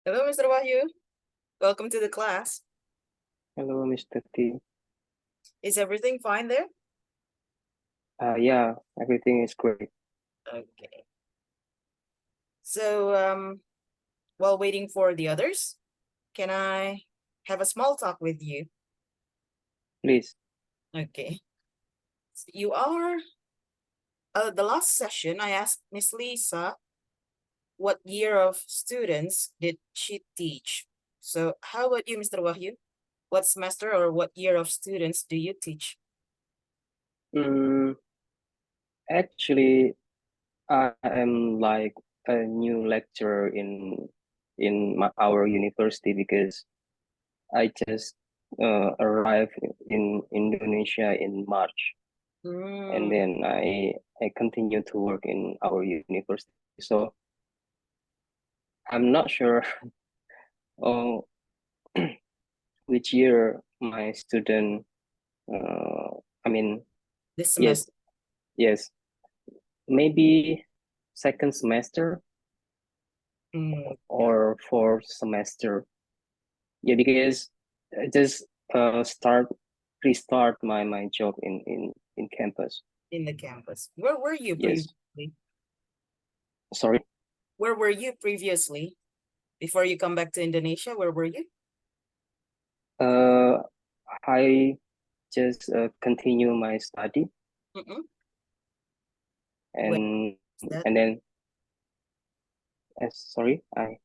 Hello, Mr. Wahyu. Welcome to the class. Hello, Mr. T. Is everything fine there? Yeah, everything is great. Okay. So, while waiting for the others, can I have a small talk with you? Please, Okay. You are, the last session, I asked Miss Lisa what year of students did she teach. So, how about you, Mr. Wahyu? What semester or what year of students do you teach? mm, actually, I am like a new lecturer in our university because I just arrived in Indonesia in March, and Mm, then I continue to work in our university. So I'm not sure oh, which year my student. I mean, this yes, semester. yes. Maybe second semester Mm, or fourth semester. Yeah, because I just restart my job in campus. in the campus. Where were you Yes. previously? Sorry. Where were you previously? Before you come back to Indonesia, where were you? Uh, I just continue my study Mm-mm. Where and is that? and then sorry, I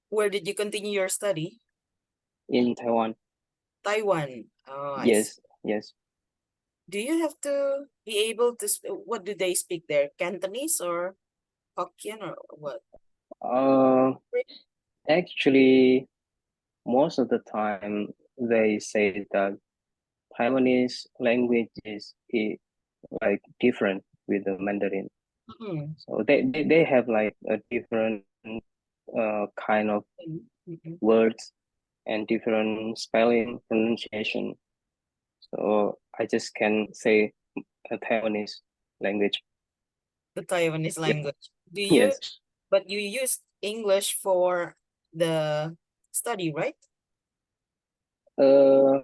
Where did you continue your study? in Taiwan. Taiwan. Oh, I see. Yes, yes. Do you have to be able to, what do they speak there? Cantonese or Hokkien or what? Uh, actually, most of the time they say that Taiwanese language is like different with the Mandarin. Mm-mm. So they have like a different kind of Mm-mm. words and different spelling pronunciation. So I just can say a Taiwanese language. The Taiwanese Yeah. language. Do you, Yes. but you use English for the study, right? Uh,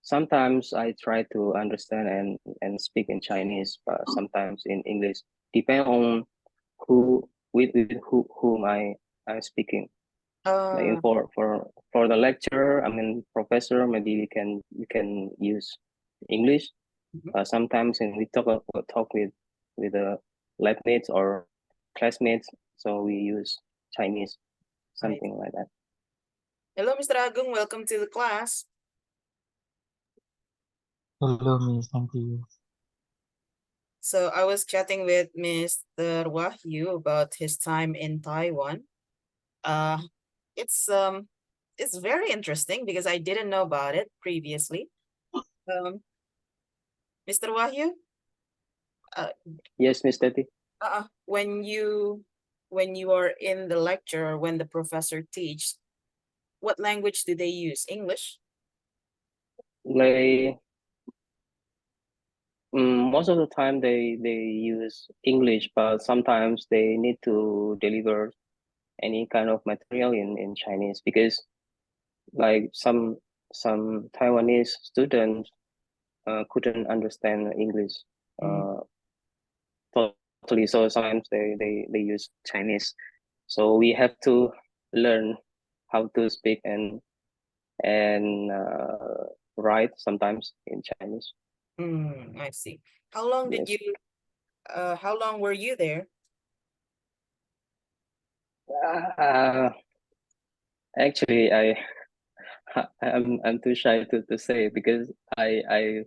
Sometimes I try to understand and speak in Chinese, but sometimes in English. Depend on with whom I'm speaking. Like Uh, for the lecturer, I mean professor, maybe we can use English. mhm. Sometimes when we talk with the lab mates or classmates, so we use Chinese, Right. something like that. Hello, Mr. Agung. Welcome to the class. Hello, Miss. Thank you. So I was chatting with Mr. Wahyu about his time in Taiwan. Uh, it's um, it's very interesting because I didn't know about it previously. Um, Mr. Wahyu, uh, Yes, Miss Tati. when you are in the lecture or when the professor teaches, what language do they use? English? Like most of the time they use English, but sometimes they need to deliver any kind of material in Chinese because like some Taiwanese students couldn't understand English Mm, uh, totally. So sometimes they use Chinese. So we have to learn how to speak and write sometimes in Chinese. I see. How long did Yes. you? How long were you there? Uh, Actually, I'm too shy to say because I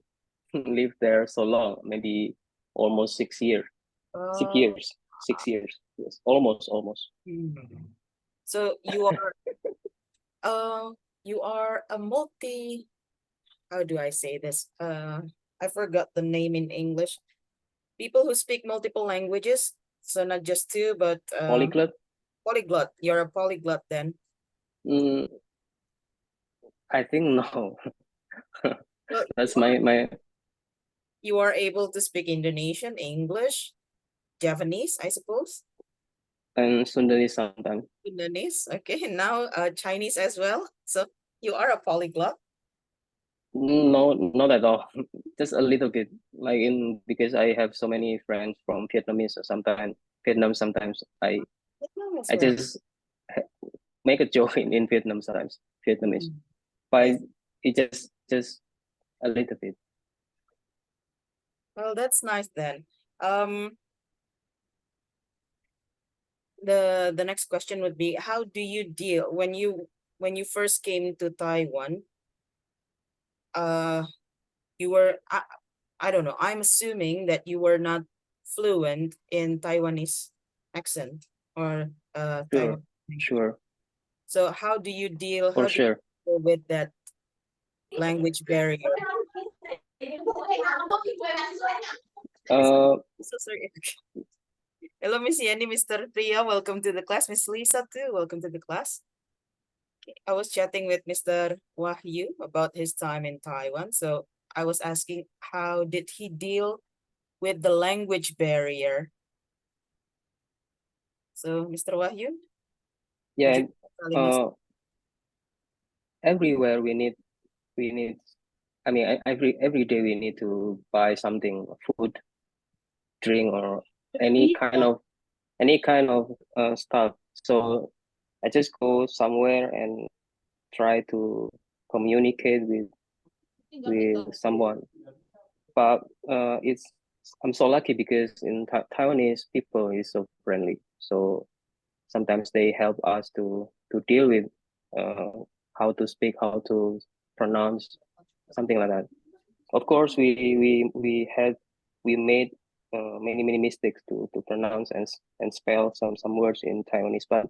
lived there so long, maybe almost 6 years. Six Uh, years. 6 years. Yes, almost. mm. So uh, you are a multi. How do I say this? I forgot the name in English. People who speak multiple languages. So not just two, but Polyglot. polyglot. You're a polyglot then. Mm, I think no. Well, That's my you are able to speak Indonesian, English, Japanese, I suppose. and Sundanese sometimes. Sundanese, okay. Now Chinese as well. So you are a polyglot. No, not at all. Just a little bit. Like because I have so many friends from Vietnamese, so sometimes Vietnam. Sometimes Vietnam as I well. just make a joke in Vietnam sometimes Vietnamese, Mm, but yes. it just a little bit. Well, that's nice then. Um, the next question would be, how do you deal when you first came to Taiwan? Uh, you were I don't know. I'm assuming that you were not fluent in Taiwanese accent or Sure, Taiwan. sure, So how do you deal? for How do you sure. deal with that language barrier? Uh, So sorry. Hello, Miss Yanni, Mr. Priya. Welcome to the class. Miss Lisa too. Welcome to the class. I was chatting with Mr. Wahyu about his time in Taiwan. So I was asking, how did he deal with the language barrier? So, Mr. Wahyu, would yeah. you mind telling us? Uh, everywhere we need. I mean, every day we need to buy something, food, drink, or any kind of stuff. So I just go somewhere and try to communicate with someone. But it's I'm so lucky because in Taiwanese people is so friendly. So sometimes they help us to deal with uh, how to speak, how to pronounce, something like that. Of course, we made many mistakes to pronounce and spell some words in Taiwanese, but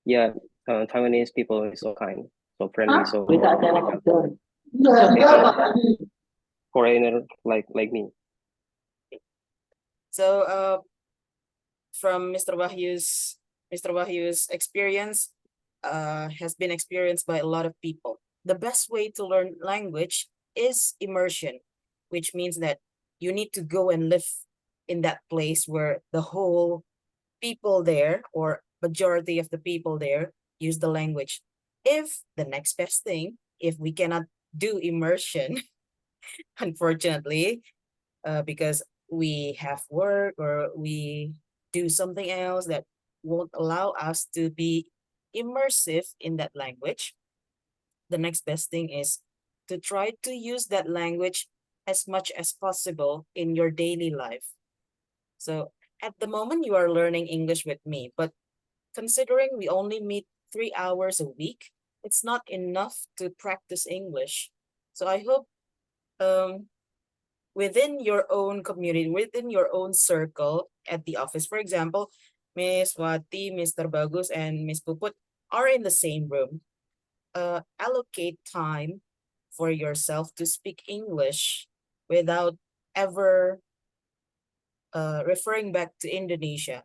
yeah, Taiwanese people is so kind, so friendly, so foreigner like me. So, from Mr. Wahyu's experience, has been experienced by a lot of people. The best way to learn language is immersion, which means that you need to go and live in that place where the whole people there or majority of the people there use the language. If the next best thing, if we cannot do immersion, unfortunately, because we have work or we do something else that won't allow us to be immersive in that language, the next best thing is to try to use that language as much as possible in your daily life. So at the moment, you are learning English with me, but considering we only meet 3 hours a week, it's not enough to practice English. So I hope um, within your own community, within your own circle at the office. For example, Miss Wati, Mr. Bagus, and Miss Puput are in the same room. Allocate time for yourself to speak English without ever referring back to Indonesia.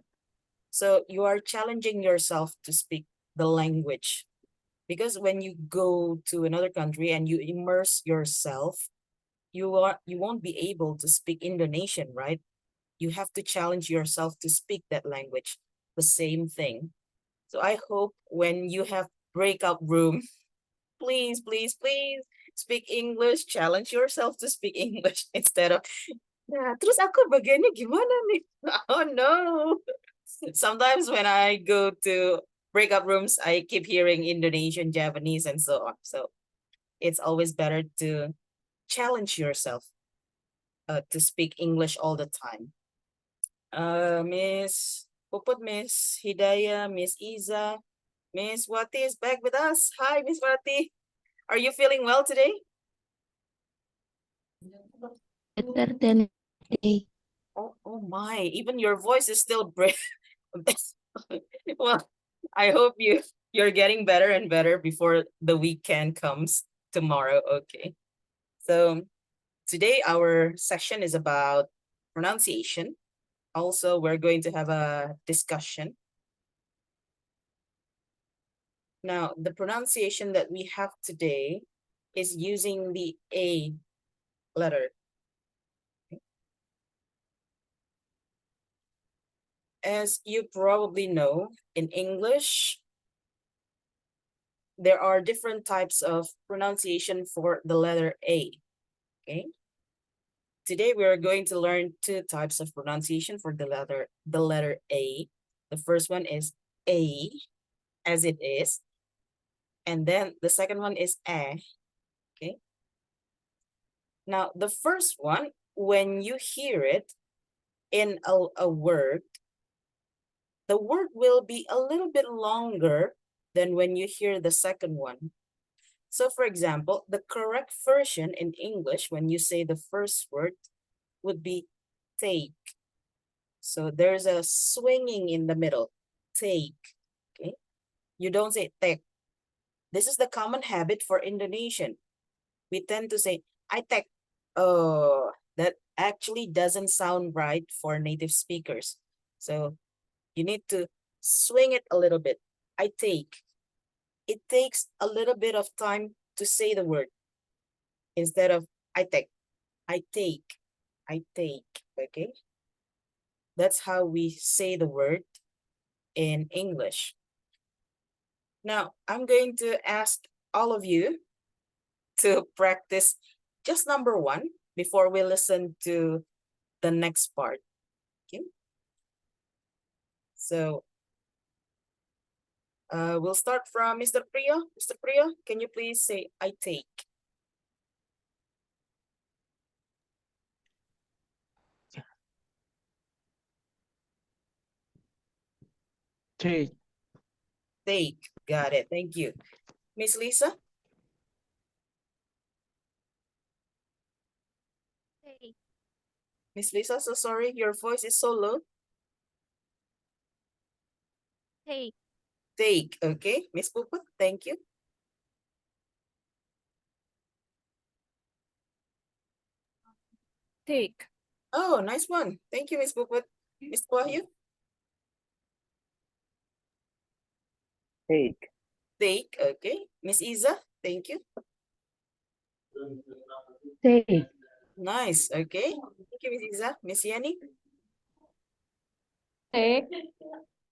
So you are challenging yourself to speak the language because when you go to another country and you immerse yourself, you won't be able to speak Indonesian, right? You have to challenge yourself to speak that language. The same thing. So I hope when you have breakout room, please speak English. Challenge yourself to speak English instead of, nah, terus aku bagiannya gimana nih? Oh no. Sometimes when I go to breakout rooms, I keep hearing Indonesian, Japanese, and so on. So it's always better to challenge yourself to speak English all the time. Miss Puput, Miss Hidayah, Miss Iza, Miss Wati is back with us. Hi, Miss Wati. Are you feeling well today? Better than today. Oh my, even your voice is still break. Well, I hope you're getting better and better before the weekend comes tomorrow. Okay. So today our session is about pronunciation. Also, we're going to have a discussion. Now, the pronunciation that we have today is using the A letter. as you probably know, in English, there are different types of pronunciation for the letter A, okay? Today, we are going to learn two types of pronunciation for the letter A. The first one is A, as it is. And then the second one is A, okay? Now, the first one, when you hear it in a word, the word will be a little bit longer than when you hear the second one. So for example, the correct version in English when you say the first word would be take. So there's a swinging in the middle, take, okay? You don't say take. This is the common habit for Indonesian. We tend to say, I take. Oh, that actually doesn't sound right for native speakers. So you need to swing it a little bit. I take. It takes a little bit of time to say the word instead of I take. I take. I take. Okay. That's how we say the word in English. Now, I'm going to ask all of you to practice just number one before we listen to the next part. Okay. So we'll start from Mr. Priya. Mr. Priya, can you please say I take? Take. Take. Got it. Thank you. Miss Lisa? Take. Miss Lisa, so sorry, your voice is so low. Take. Take, okay. Miss Puput, thank you. Take. Oh, nice one. Thank you, Miss Puput. Miss Wahyu? Take. Take, okay. Miss Iza, thank you. Take. Nice, okay. Thank you, Miss Iza. Miss Yani? Take.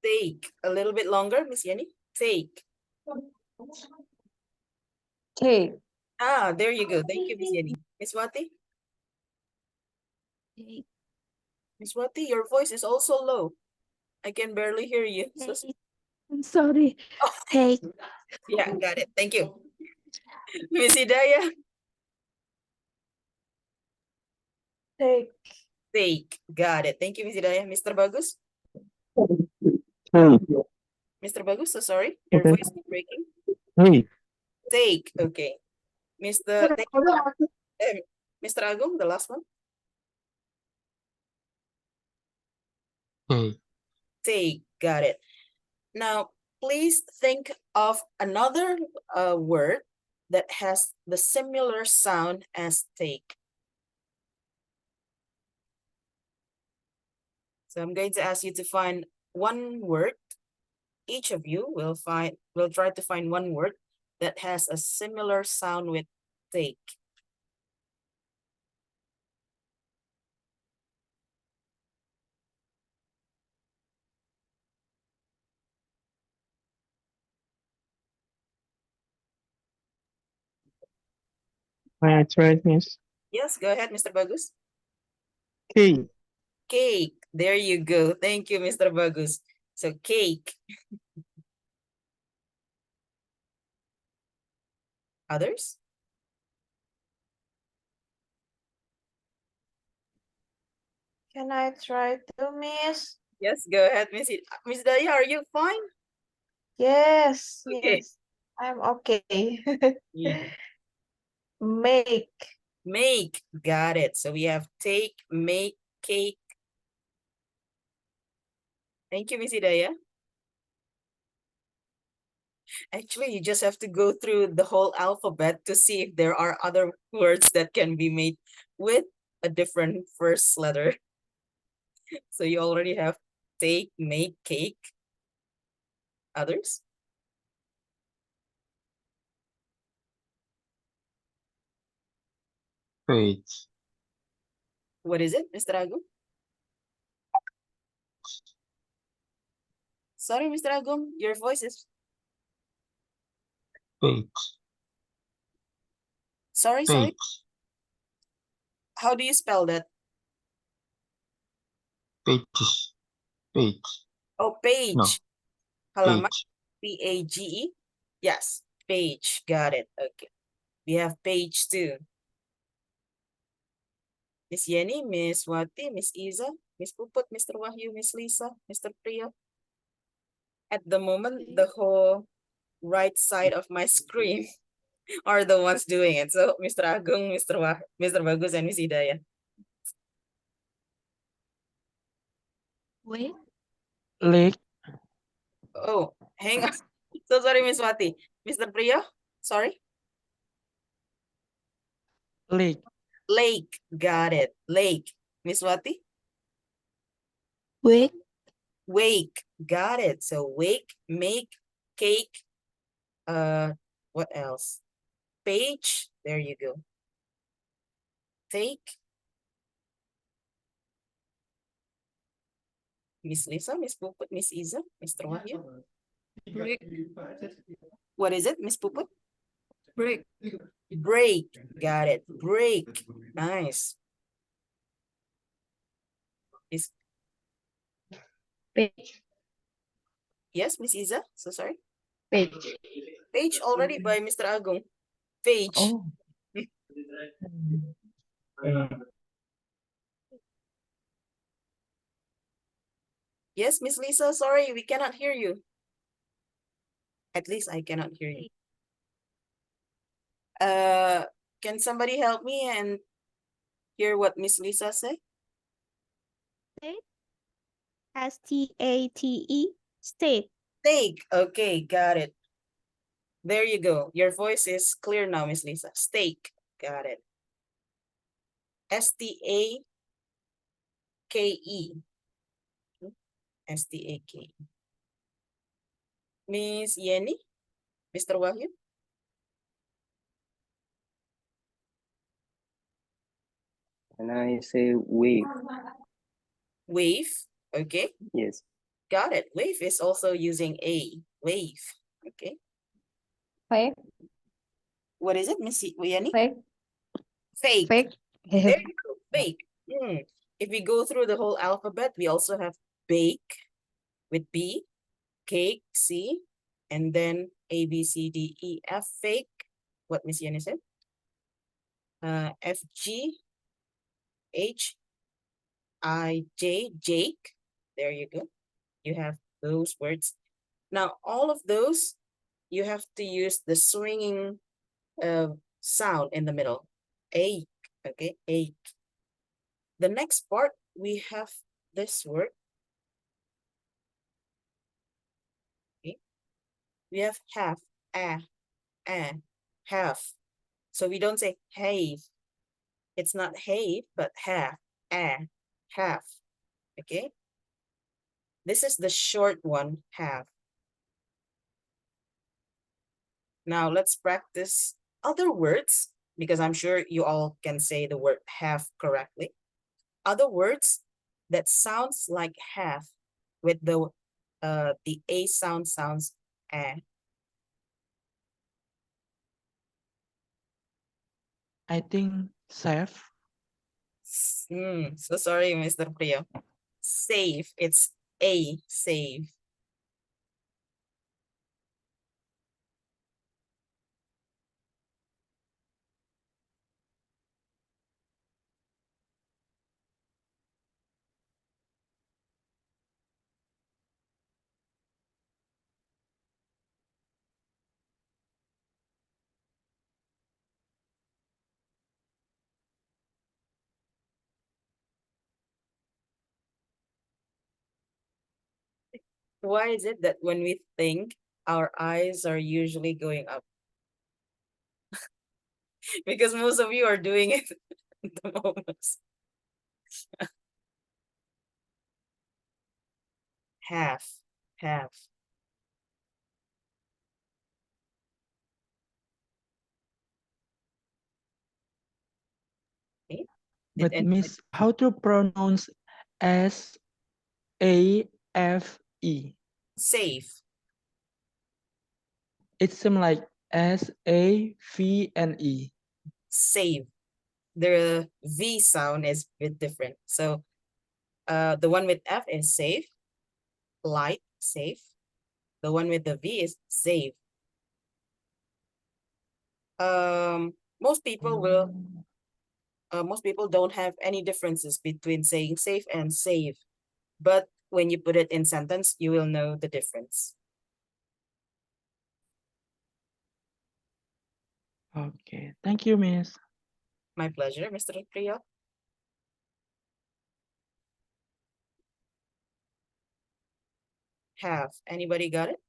Take, a little bit longer, Miss Yani. Take. Take. Ah, there you go. Thank you, Miss Yani. Miss Wati? Take. Miss Wati, your voice is also low. I can barely hear you. So, Take. I'm sorry. oh, Take. yeah, got it. Thank you. Miss Hidayah? Take. Take, got it. Thank you, Miss Hidayah. Mr. Bagus? Take. Mr. Bagus, so sorry. Your Okay. voice is breaking. Take. Take, okay. Thank you. Mr. Agung, the last one. Take. Take, got it. Now, please think of another word that has the similar sound as take. So I'm going to ask you to find one word. Each of you will try to find one word that has a similar sound with take. May I try, Miss? Yes, go ahead, Mr. Bagus. Cake. Cake. There you go. Thank you, Mr. Bagus. So cake. Others? Can I try to, Miss? Yes, go ahead, Miss Daya. Are you fine? Yes, Okay. yes. I'm okay. Mm. Make. Make. Got it. So we have take, make, cake. Thank you, Miss Hidayah. Actually, you just have to go through the whole alphabet to see if there are other words that can be made with a different first letter. So you already have take, make, cake. Others? Wait. What is it, Mr. Agu? Sorry, Mr. Agung, your voice is Page. sorry. Page. How do you spell that? Pages. Page. Oh, page. No. Halaman. Page. Page. Yes, page. Got it. Okay. We have page 2. Miss Yenny, Miss Wati, Miss Iza, Miss Puput, Mr. Wahyu, Miss Lisa, Mr. Priya. At the moment, the whole right side of my screen are the ones doing it. So Mr. Agung, Mr. Bagus, and Miss Hidayah. Wait. Lake. Oh, hang on. So sorry, Miss Wati. Mr. Priya, sorry. Lake. Lake, got it. Lake. Miss Wati? Wait. Wake, got it. So wake, make, cake. What else? Page, there you go. Take. Miss Lisa, Miss Puput, Miss Iza, Mr. Wahyu. Break. What is it, Miss Puput? Break. Break, got it. Break, nice. Is Page. yes, Miss Iza, so sorry. Page. Page already by Mr. Agung. Page. Oh. Yes, Miss Lisa, sorry, we cannot hear you. At least I cannot hear you. Can somebody help me and hear what Miss Lisa said? STATE, state. Steak. Okay, got it. There you go. Your voice is clear now, Miss Lisa. Steak. Got it. STAKE. STAKE. Miss Yenny? Mr. Wahyu? And I say wave. Wave. Okay, Yes. got it. Wave is also using A. Wave. Okay. Fake. What is it, Miss Yenny? Fake. Fake. Fake. There you go. Fake. If we go through the whole alphabet, we also have bake with B, cake, C, and then A, B, C, D, E, F, fake. What Miss Yenny said? F, G, H, I, J, Jake. There you go. You have those words. Now, all of those, you have to use the swinging sound in the middle. Ache, okay, ache. The next part, we have this word. Okay. We have half, half. So we don't say have. It's not have, but half, half. Okay. This is the short one, half. Now let's practice other words because I'm sure you all can say the word half correctly. Other words that sounds like half with the A sound sounds eh. I think safe. So sorry, Mr. Priyo. Save, it's A, save. Why is it that when we think, our eyes are usually going up? Because most of you are doing it at the moment. Half. Okay. But Miss, how to pronounce SAFE? Safe. It seems like SAVNE. Save. The V sound is a bit different. So the one with F is safe. Light, safe. The one with the V is save. Most people will most people don't have any differences between saying safe and save. But when you put it in sentence, you will know the difference. Okay, thank you, Miss. My pleasure, Mr. Priya. Have. Anybody got it?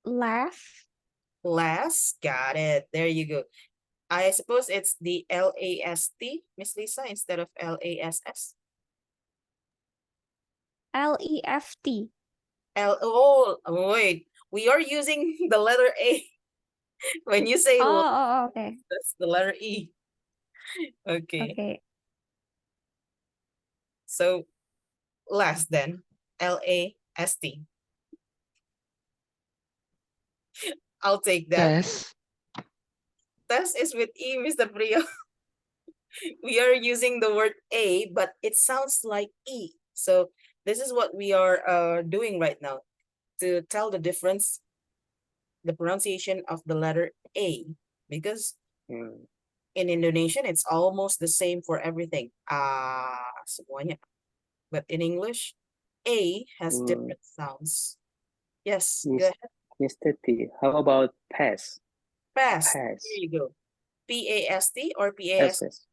Laugh. Last. Got it. There you go. I suppose it's the LAST, Miss Lisa, instead of LASS. LEFT. Oh, wait. We are using the letter A. When you say Okay. that's the letter E. Okay. Okay. So last then. LAST. I'll take that. Test. Test is with E, Mr. Priya. We are using the word A, but it sounds like E. So this is what we are doing right now to tell the difference, the pronunciation of the letter A, because in Indonesian, it's almost the same for everything. Semuanya. But in English, A has different sounds. Yes, go Miss, ahead. Mr. T, how about pass? Pass. Pass. Here you go. P-A-S-T or P-A-S? SS.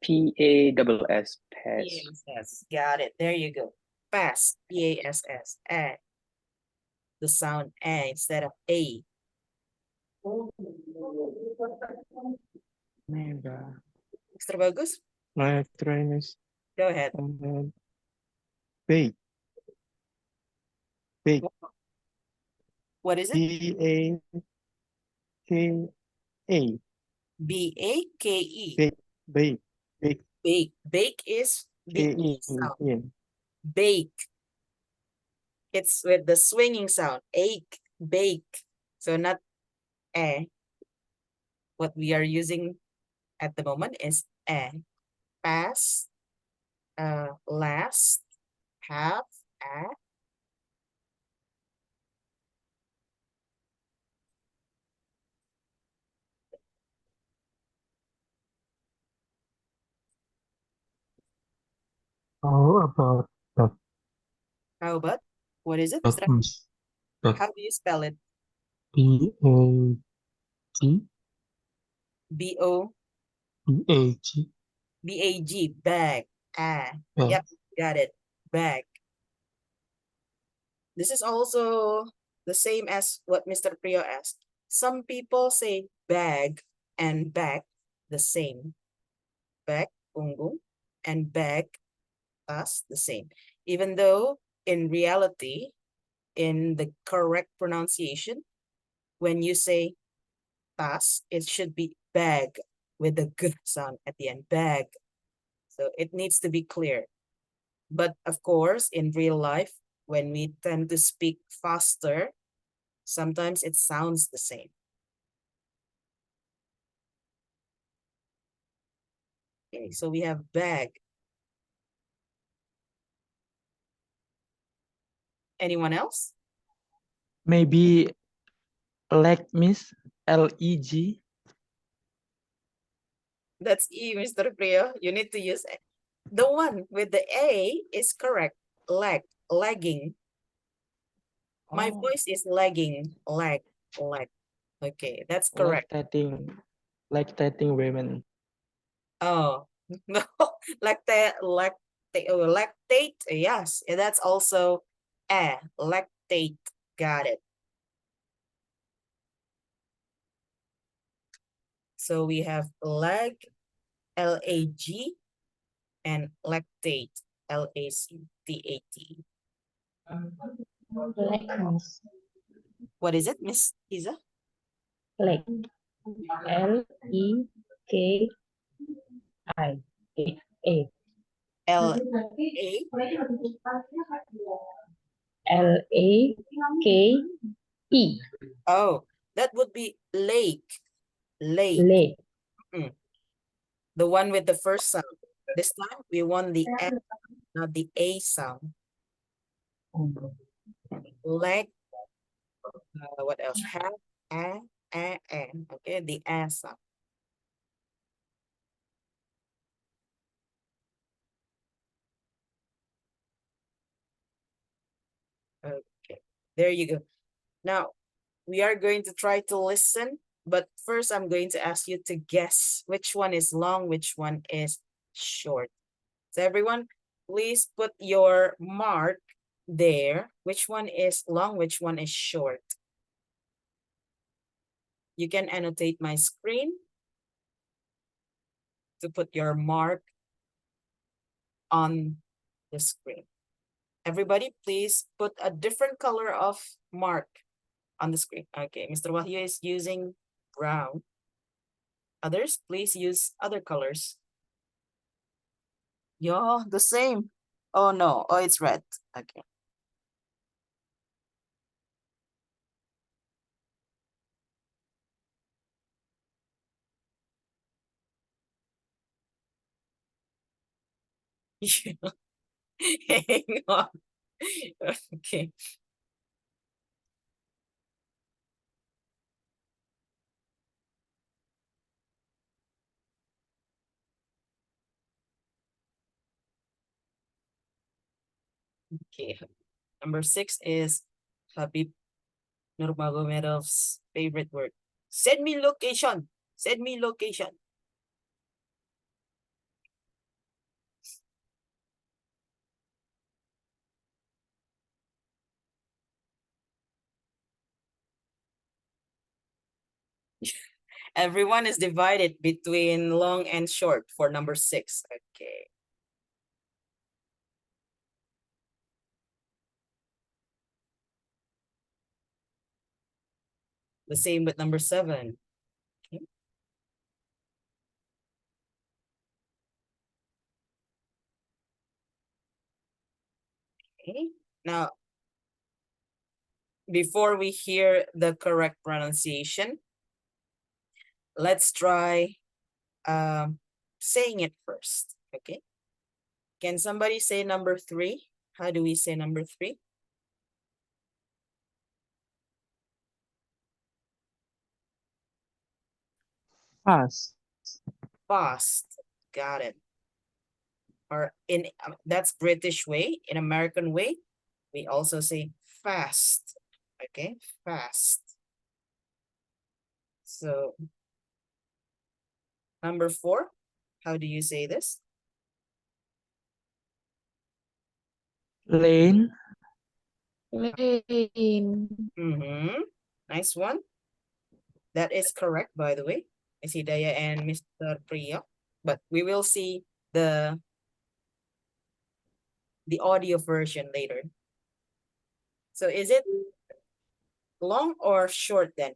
PASS. Pass. P-A-S-S. Got it. There you go. Pass. P-A-S-S. The sound A instead of A. Mega. Mr. Bagus, I try, Miss. go ahead. Bake. Bake. What is it? B-A-K-A. B-A-K-E. Bake. Bake. Bake. Bake. Bake is the E sound. Yeah. Bake. It's with the swinging sound. Ache. Bake. So not eh. What we are using at the moment is eh. Pass. Last. Have. How about that? How about? What is it, Mr. Miss. That. How do you spell it? B-A-G. B-O. B-A-G. B-A-G. Bag. Yeah. Yep, got it. Bag. This is also the same as what Mr. Priyo asked. Some people say bag and bag the same. Bag, punggung, and bag, tas, the same. Even though in reality, in the correct pronunciation, when you say tas, it should be bag with the g sound at the end, bag. So it needs to be clear. But of course, in real life, when we tend to speak faster, sometimes it sounds the same. Okay, so we have bag. Anyone else? Maybe leg, Miss. Leg. That's E, Mr. Priyo. You need to use it. The one with the A is correct. Leg, legging. My Oh, voice is lagging. Leg. Okay, that's correct. lactating women. Oh, no. Lactate. Yes, that's also lactate. Got it. So we have lag, L-A-G, and lactate, L-A-C-T-A-T. Leg, Miss. What is it, Miss Isa? Leg. L-E-K-I-A. L-A. LAKE. Oh, that would be lake. Lake. Lake. The one with the first sound. This time we want the S, not the A sound. Lake. What else? Have, a. Okay, the A sound. Okay, there you go. Now, we are going to try to listen, but first I'm going to ask you to guess which one is long, which one is short. So everyone, please put your mark there. Which one is long, which one is short? You can annotate my screen to put your mark on the screen. Everybody, please put a different color of mark on the screen. Okay, Mr. Wahyu is using brown. Others, please use other colors. Yeah, the same. Oh no, oh, it's red. Okay. Hang on. Okay. Okay. Number 6 is Habib Nurmagomedov's favorite word. Send me location. Send me location. Everyone is divided between long and short for number 6. Okay. The same with number 7. Okay. Okay. Now, before we hear the correct pronunciation, let's try saying it first. Okay. Can somebody say number 3? How do we say number 3? Fast. Fast. Got it. Or in that's British way. In American way, we also say fast. Okay, fast. So number 4, how do you say this? Lane. Lane. Nice one. That is correct, by the way. Miss Hidayah and Mr. Priya. But we will see the audio version later. So is it long or short then?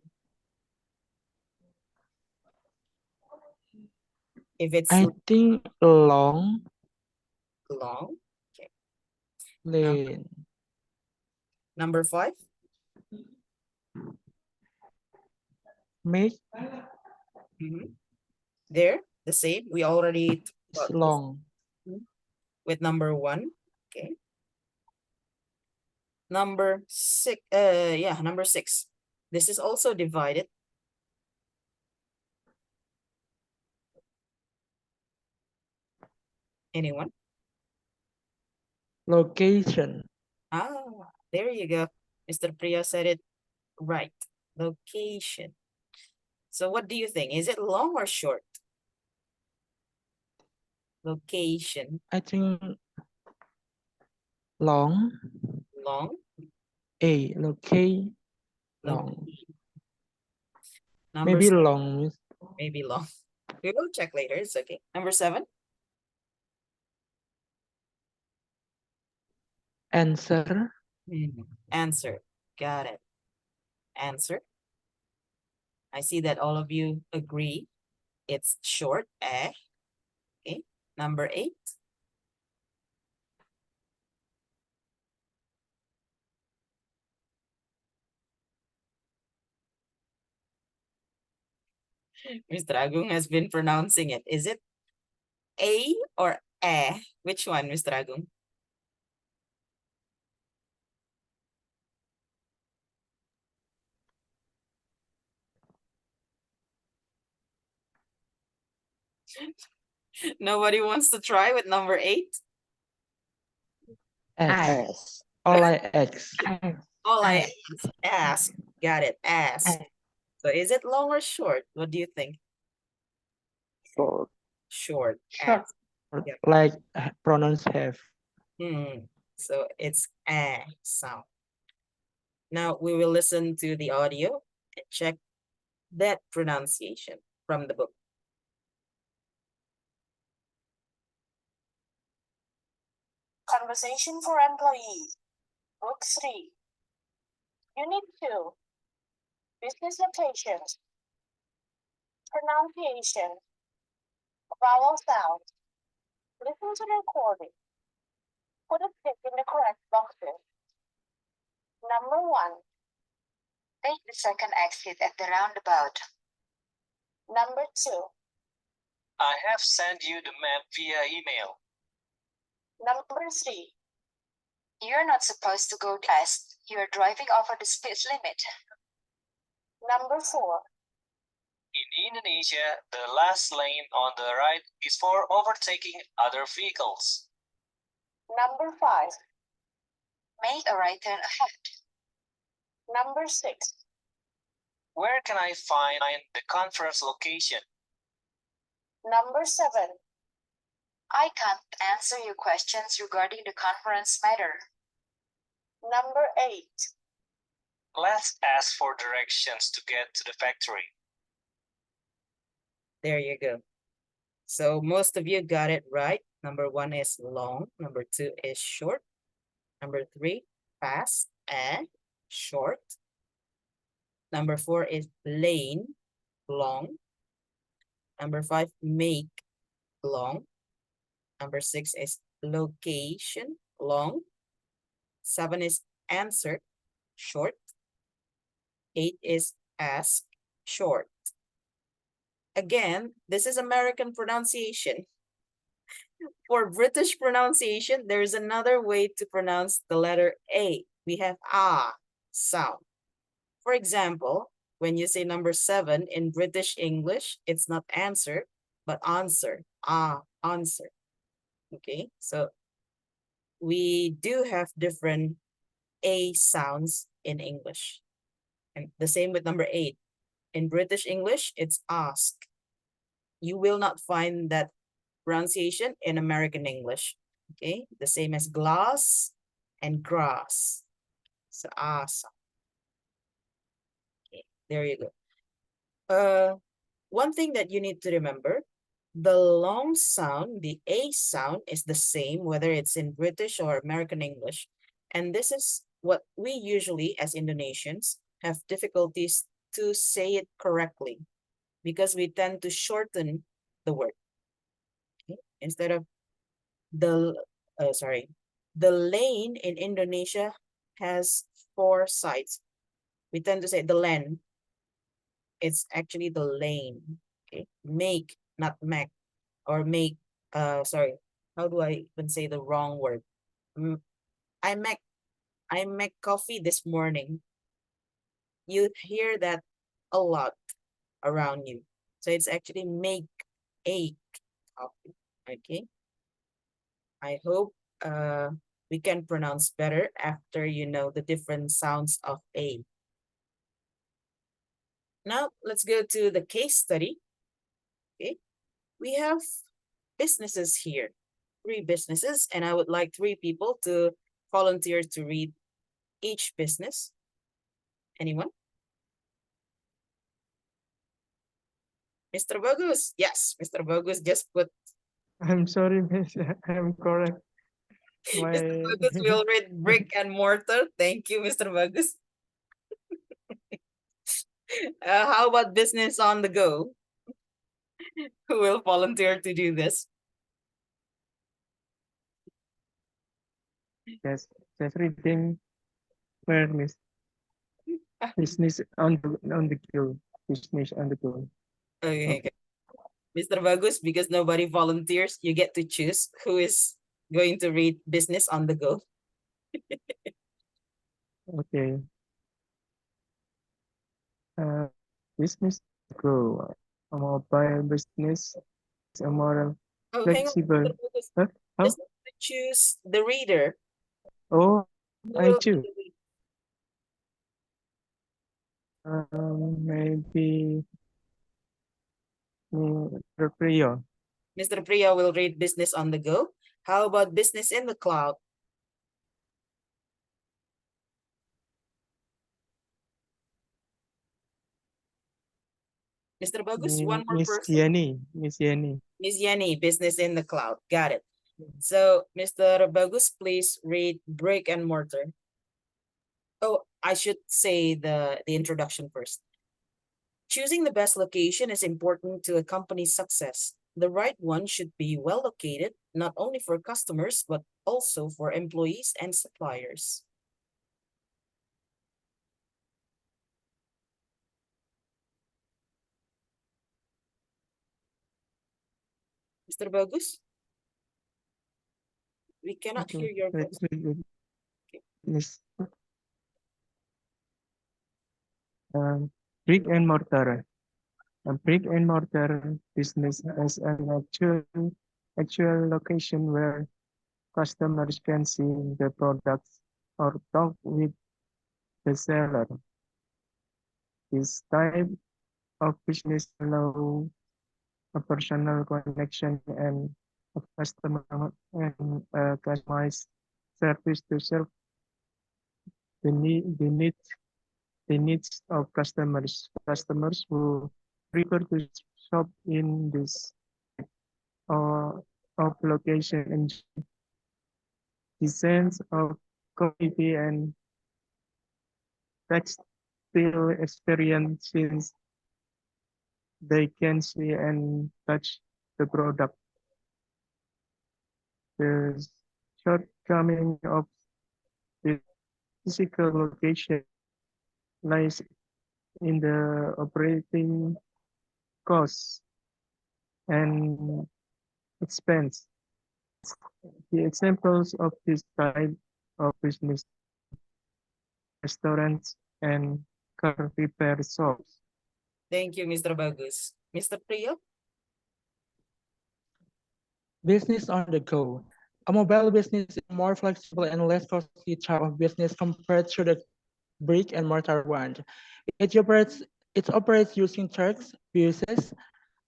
If it's I think long. long. Okay. Lane. Number 5. Make. There, the same. We already Is long. with number 1. Okay. Number 6. Number 6. This is also divided. Anyone? Location. Ah, there you go. Mr. Priya said it right. Location. So what do you think? Is it long or short? Location. I think long. Long. Locate. Long. Number Maybe 7. long. Miss. Maybe long. We will check later. It's okay. Number 7. Answer. Answer. Got it. Answer. I see that all of you agree. It's short. Okay. Number 8. Mr. Agung has been pronouncing it. Is it A or eh? Which one, Mr. Agung? Nobody wants to try with number 8? X. S. All I X. All I ask. Got it. Ask. So is it long or short? What do you think? Short. Short. Short. Ask. Yep. Like pronounce have. So it's a sound. Now we will listen to the audio and check that pronunciation from the book. Conversation for Employees, Book 3, Unit 2, Business Locations, Pronunciation, Vowel Sounds. Listen to the recording. Put a tick in the correct boxes. Number 1. Take the second exit at the roundabout. Number 2. I have sent you the map via email. Number 3. You're not supposed to go fast. You're driving over the speed limit. Number 4. In Indonesia, the last lane on the right is for overtaking other vehicles. Number 5. Make a right turn ahead. Number 6. Where can I find the conference location? Number 7. I can't answer your questions regarding the conference matter. Number 8. Let's ask for directions to get to the factory. There you go. So most of you got it right. Number 1 is long. Number 2 is short. Number 3, fast and short. Number 4 is lane, long. Number 5, make, long. Number 6 is location, long. 7 is answer, short. 8 is ask, short. Again, this is American pronunciation. For British pronunciation, there is another way to pronounce the letter A. We have ah sound. For example, when you say number 7 in British English, it's not answer, but answer. Ah, answer. Okay, so we do have different A sounds in English. And the same with number 8. In British English, it's ask. You will not find that pronunciation in American English. Okay, the same as glass and grass. So awesome. Okay, there you go. One thing that you need to remember, the long sound, the A sound is the same whether it's in British or American English. And this is what we usually as Indonesians have difficulties to say it correctly because we tend to shorten the word. Okay? Instead of the lane in Indonesia has 4 sides. We tend to say the lane. It's actually the lane. Okay, make, not make, or make. Sorry, how do I even say the wrong word? I make coffee this morning. You hear that a lot around you. So it's actually make a coffee. Okay. I hope we can pronounce better after you know the different sounds of A. Now let's go to the case study. Okay, we have businesses here, 3 businesses, and I would like 3 people to volunteer to read each business. Anyone? Mr. Bagus. Yes, Mr. Bagus just put. I'm sorry, miss. I'm correct. Mr. Bagus will read brick and mortar. Thank you, Mr. Bagus. How about business on the go? Who will volunteer to do this? Yes, just reading where miss. Business on the go. Business on the go. Okay, okay. Mr. Bagus, because nobody volunteers, you get to choose who is going to read business on the go. Okay. Business grow. A mobile business is a more Oh, hang on, flexible. Mr. Bagus. Huh? Huh? Just have to choose the reader. Oh, Who I will be choose. the reader? Maybe Mr. Priyo. Mr. Priya will read business on the go. How about business in the cloud? Mr. Bagus, one more Miss person. Yeni. Miss Yeni. Ms. Yenny, business in the cloud. Got it. So, Mr. Bagus, please read brick and mortar. Oh, I should say the introduction first. Choosing the best location is important to a company's success. The right one should be well located, not only for customers, but also for employees and suppliers. Mr. Bagus? We cannot hear your Wait, voice. wait, wait. Okay. Miss. Brick and mortar. A brick and mortar business has an actual location where customers can see the products or talk with the seller. This type of business allow a personal connection and a customer and customized service to serve the needs of customers. Customers who prefer to shop in this of location and the sense of community and textile experience since they can see and touch the product. The shortcoming of the physical location lies in the operating costs and expense. The examples of this type of business, restaurants and car repair shops. Thank you, Mr. Bagus. Mr. Priyo? Business on the go. A mobile business is a more flexible and less costly type of business compared to the brick and mortar one. It operates using trucks, buses,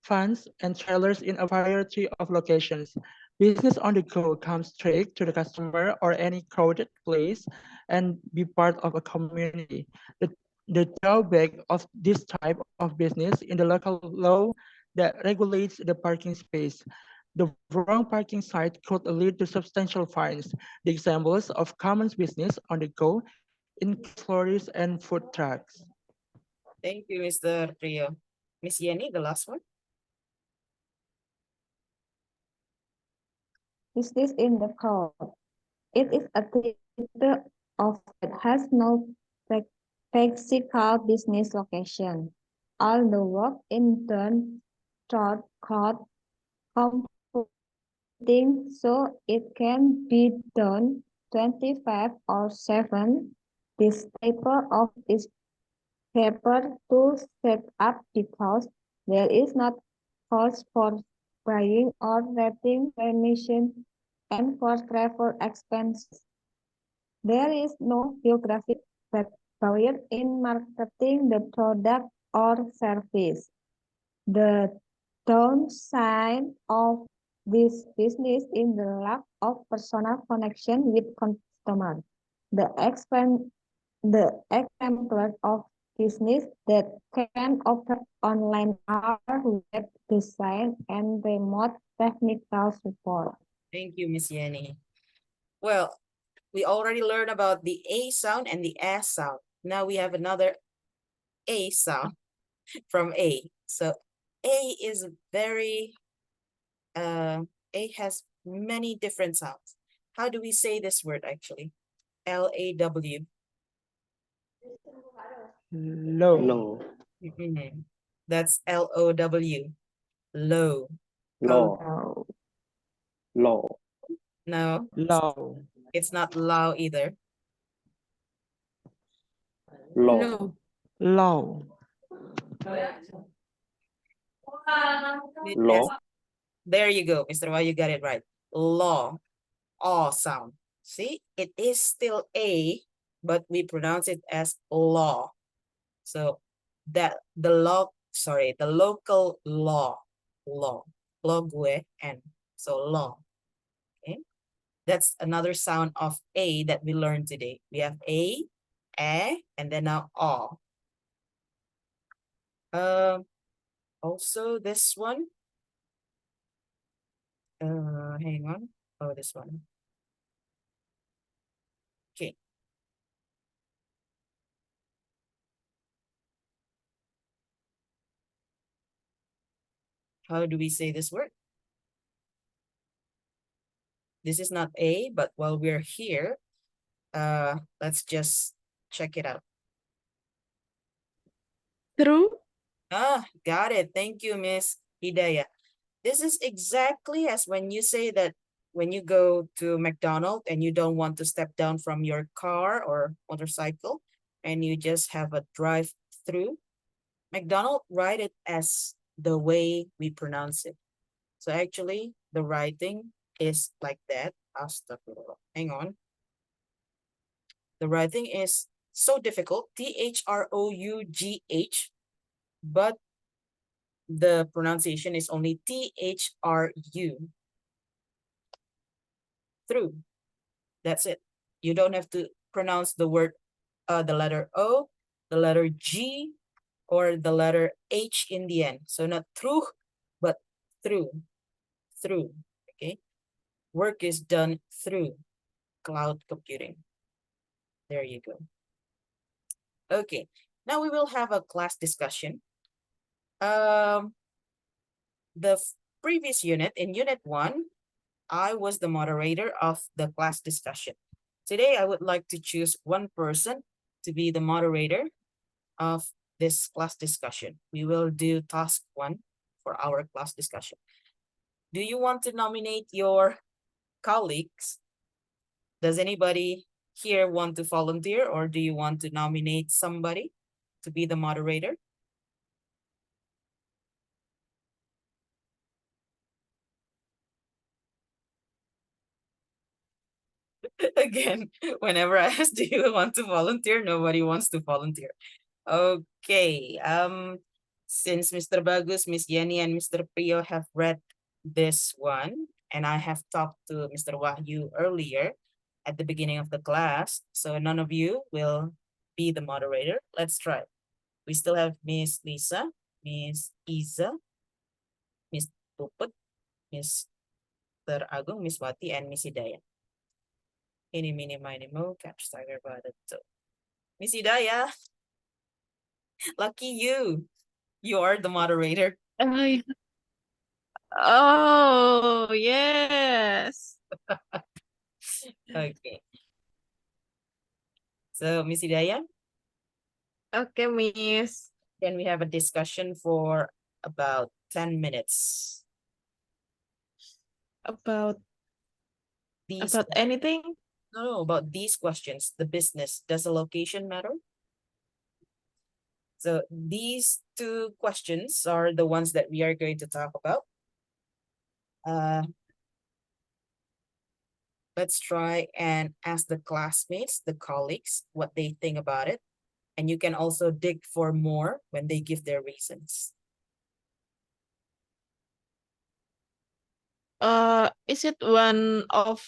vans, and trailers in a variety of locations. Business on the go comes straight to the customer or any crowded place and be part of a community. The drawback of this type of business in the local law that regulates the parking space. The wrong parking site could lead to substantial fines. The examples of common business on the go include florists and food trucks. Thank you, Mr. Priyo. Miss Yenny, the last one. Business in the cloud. It is a theater of that has no physical business location. All the work in done toward cloud computing so it can be done 24/7. This type of is paper to set up because there is not cost for buying or renting permission and for travel expenses. There is no geographic barrier in marketing the product or service. The downside of this business is the lack of personal connection with customers. The exemplars of business that can operate online are web design and remote technical support. Thank you, Miss Yenny. Well, we already learned about the A sound and the S sound. Now we have another A sound from A. So A is very, A has many different sounds. How do we say this word actually? L-A-W. Low. Low. Mhm. That's L-O-W. Low. Law. Low. Law. No, Low. it's not low either. Law. Low. Law. Yes. There you go, Mr. Wah, you got it right. Law. Aw sound. See, it is still A, but we pronounce it as law. So that the local law, law gue and so law. Okay, that's another sound of A that we learned today. We have A, and then now aw. Also this one. Hang on. Oh, this one. Okay. How do we say this word? This is not A, but while we're here, let's just check it out. True. Ah, got it. Thank you, Miss Hidayah. This is exactly as when you say that when you go to McDonald's and you don't want to step down from your car or motorcycle and you just have a drive-through. McDonald's write it as the way we pronounce it. So actually, the writing is like that. Astaghfirullah. Hang on. The writing is so difficult, T-H-R-O-U-G-H, but the pronunciation is only T-H-R-U. Through. That's it. You don't have to pronounce the word, the letter O, the letter G, or the letter H in the end. So not through, but through. Through. Okay. Work is done through cloud computing. There you go. Okay. Now we will have a class discussion. The previous unit, in unit 1, I was the moderator of the class discussion. Today, I would like to choose one person to be the moderator of this class discussion. We will do task 1 for our class discussion. Do you want to nominate your colleagues? Does anybody here want to volunteer, or do you want to nominate somebody to be the moderator? Again, whenever I ask, do you want to volunteer? Nobody wants to volunteer. Okay. Since Mr. Bagus, Miss Yenny, and Mr. Prio have read this one, and I have talked to Mr. Wahyu earlier at the beginning of the class, so none of you will be the moderator. Let's try. We still have Miss Lisa, Miss Iza, Miss Puput, Mr. Agung, Miss Wati, and Miss Hidayah. Ini, mini, mini, mo, catch tiger by the toe. Miss Hidayah, lucky you. You are the moderator. Oh, yes. Okay. So, Miss Hidayah, Okay, Miss. can we have a discussion for about 10 minutes? About These, anything? no, about these questions. The business, does the location matter? So these 2 questions are the ones that we are going to talk about. Let's try and ask the classmates, the colleagues, what they think about it. And you can also dig for more when they give their reasons. Is it one of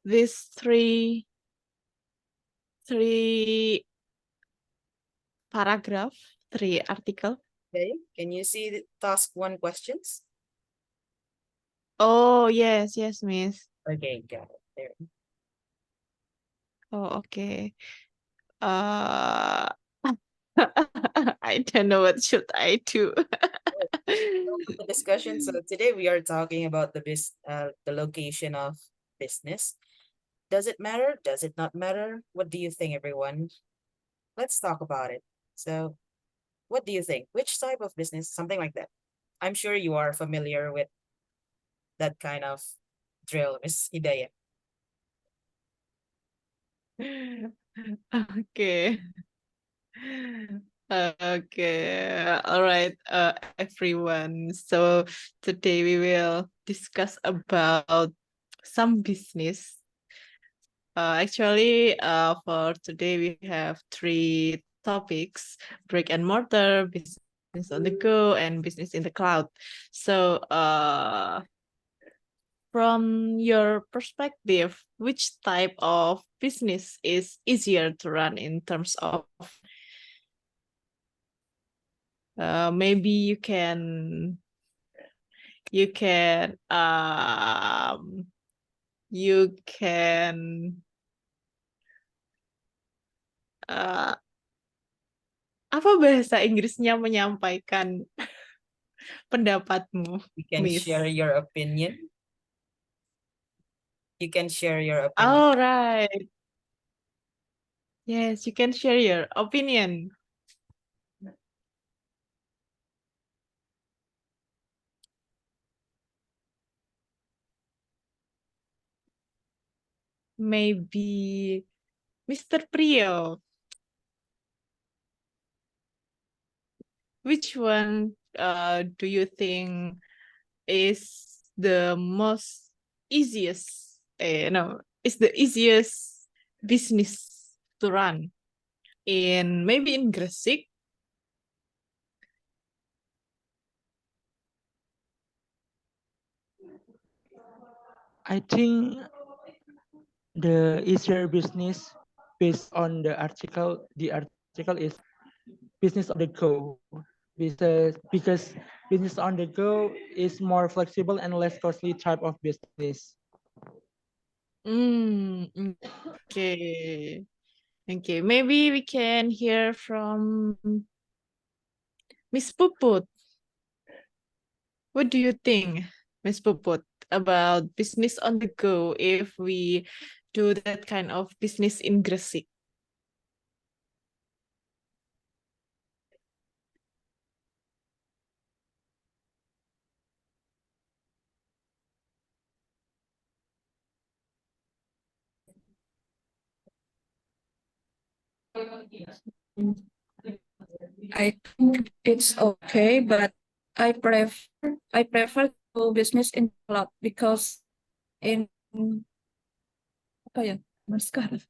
these three paragraph, 3 article? Okay, can you see the task 1 questions? Oh, yes, Miss. Okay, got it. There. Oh, okay. I don't know what should I do. The discussion. So today we are talking about the location of business. Does it matter? Does it not matter? What do you think, everyone? Let's talk about it. So what do you think? Which type of business? Something like that. I'm sure you are familiar with that kind of drill, Miss Hidayah. Okay. Okay. All right, everyone. So today we will discuss about some business. Actually, for today we have three topics: brick and mortar, business on the go, and business in the cloud. So, from your perspective, which type of business is easier to run in terms of maybe you can you can apa bahasa Inggrisnya menyampaikan pendapatmu, You can Miss? share your opinion. You can share your opinion. Oh, right. Yes, you can share your opinion. Maybe Mr. Priyo. Which one do you think is the most easiest, no, is the easiest business to run maybe in Gresik? I think the easier business based on the article is business on the go, because business on the go is more flexible and less costly type of business. Okay. Okay, maybe we can hear from Miss Puput. What do you think, Miss Puput, about business on the go if we do that kind of business in Gresik? I think it's okay, but I prefer to business in cloud because in apa ya sekarang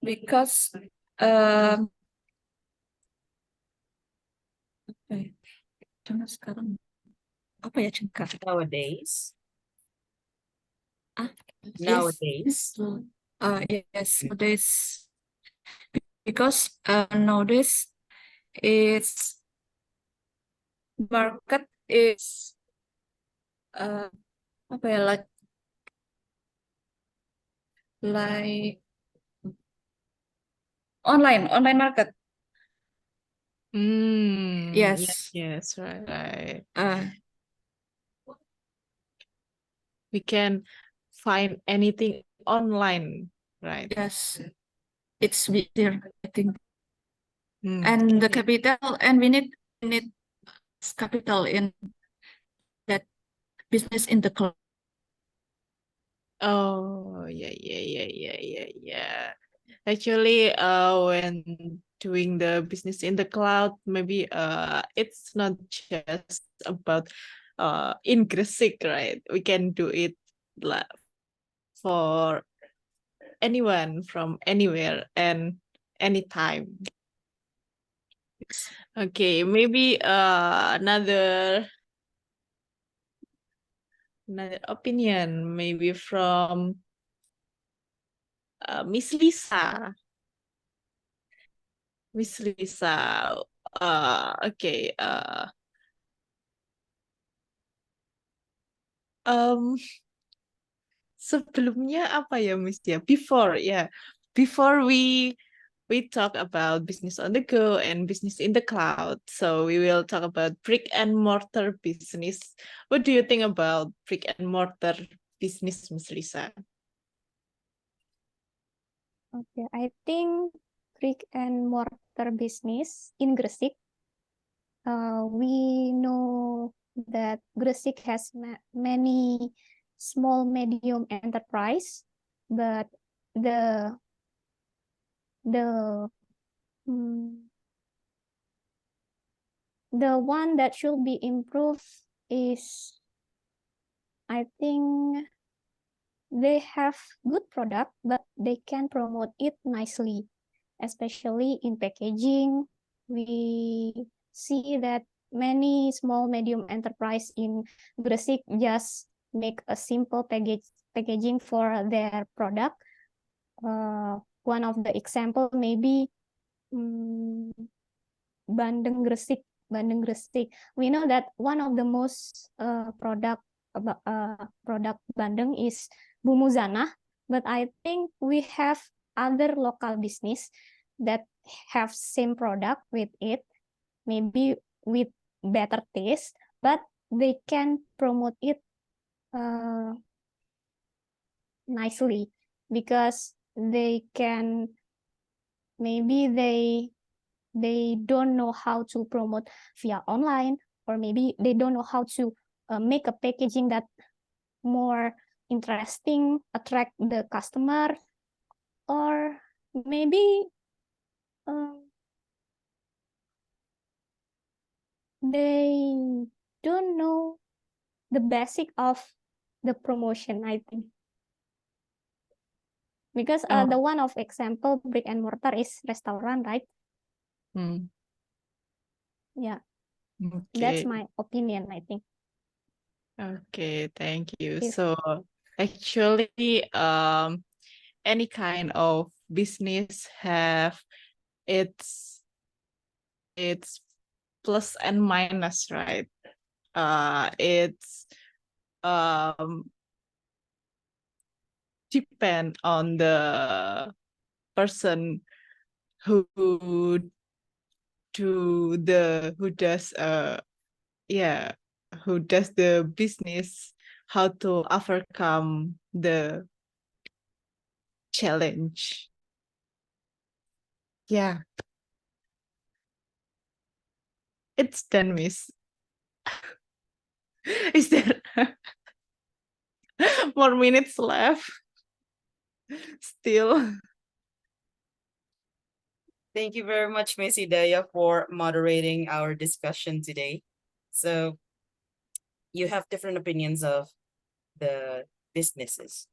because apa ya cuma sekarang apa ya cengkar Nowadays. Nowadays. Yes, nowadays because nowadays it's market is apa ya like online market. Yes. Yes, right. Uh, We can find anything online, right? yes, it's easier, I think. Hmm, And the okay. capital, and we need capital in that business in the cloud. Oh, yeah. Actually, when doing the business in the cloud, maybe it's not just about in Gresik, right? We can do it for anyone from anywhere and anytime. Okay, maybe another opinion, maybe from Miss Lisa. Miss Lisa, okay. Sebelumnya apa ya, Miss ya? Before we talk about business on the go and business in the cloud. So we will talk about brick and mortar business. What do you think about brick and mortar business, Miss Lisa? Okay, I think brick and mortar business in Gresik. We know that Gresik has many small medium enterprise, but the mm, the one that should be improved is, I think, they have good product, but they can promote it nicely, especially in packaging. We see that many small medium enterprise in Gresik just make a simple packaging for their product. One of the example maybe Bandeng Gresik. We know that one of the most product Bandeng is Bumuzana, but I think we have other local business that have same product with it, maybe with better taste, but they can promote it nicely because they can, maybe they don't know how to promote via online, or maybe they don't know how to make a packaging that more interesting, attract the customer, or maybe they don't know the basic of the promotion, I think. Because the one of example brick and mortar is restaurant, right? Yeah, that's Okay. my opinion, I think. Okay, thank you. If- So actually, any kind of business have its plus and minus, right? It's depend on the person who does who does the business, how to overcome the challenge. Yeah, it's done, Miss. Is there more minutes left? Still. Thank you very much, Miss Hidayah, for moderating our discussion today. So you have different opinions of the businesses.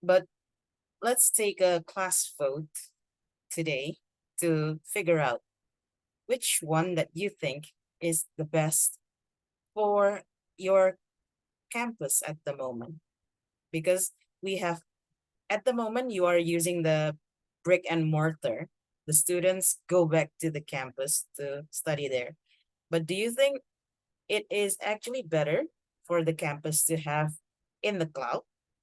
But let's take a class vote today to figure out which one that you think is the best for your campus at the moment. Because we have, at the moment, you are using the brick and mortar. The students go back to the campus to study there. But do you think it is actually better for the campus to have in the cloud,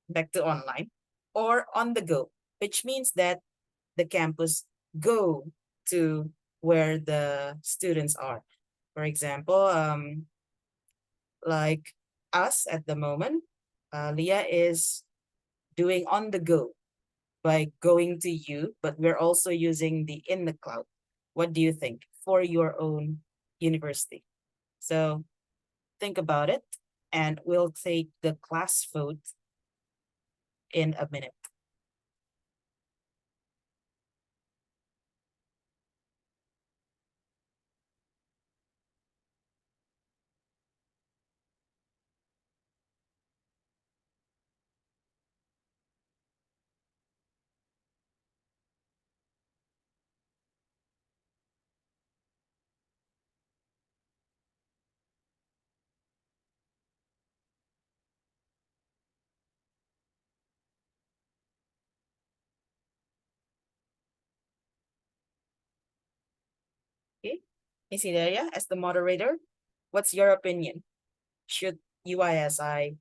back to online, or on the go, which means that the campus go to where the students are? For example, like us at the moment, LIA is doing on the go by going to you, but we're also using the in the cloud. What do you think for your own university? So think about it, and we'll take the class vote in a minute. Okay, Ms. Hidaria, as the moderator, what's your opinion? Should UISI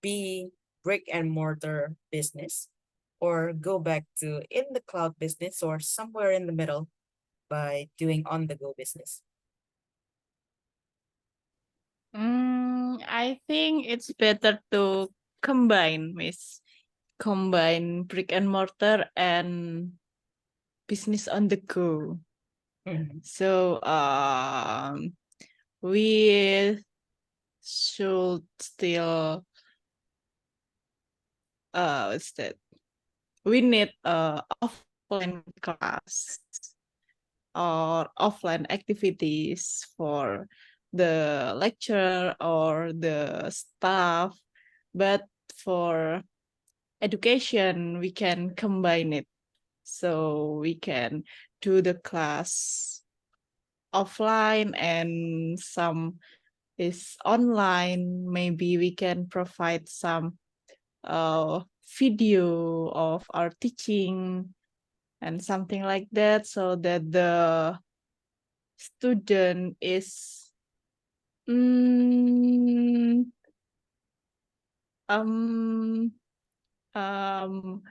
be brick and mortar business, or go back to in the cloud business, or somewhere in the middle by doing on the go business? I think it's better to combine, Miss. Combine brick and mortar and business on the go. Mhm. So we should still what's that? We need offline class or offline activities for the lecturer or the staff, but for education we can combine it, so we can do the class offline and some is online. Maybe we can provide some video of our teaching and something like that, so that the student is mm, um um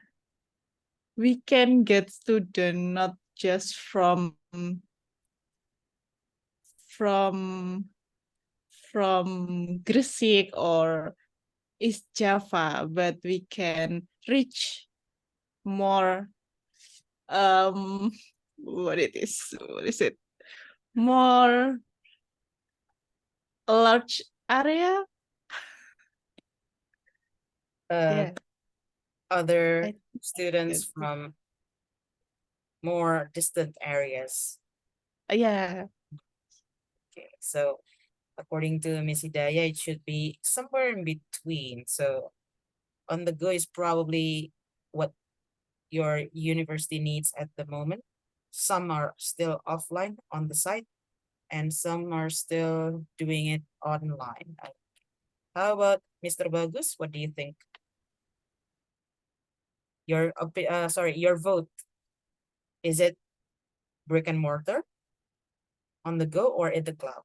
we can get student not just from Gresik or East Java, but we can reach more what is it, more large area. Yeah, Other I students think from more distant areas. yeah. Okay, so according to Miss Hidayah, it should be somewhere in between. So on the go is probably what your university needs at the moment. Some are still offline on the site, and some are still doing it online. How about Mr. Bagus? What do you think? Your vote, is it brick and mortar, on the go, or in the cloud?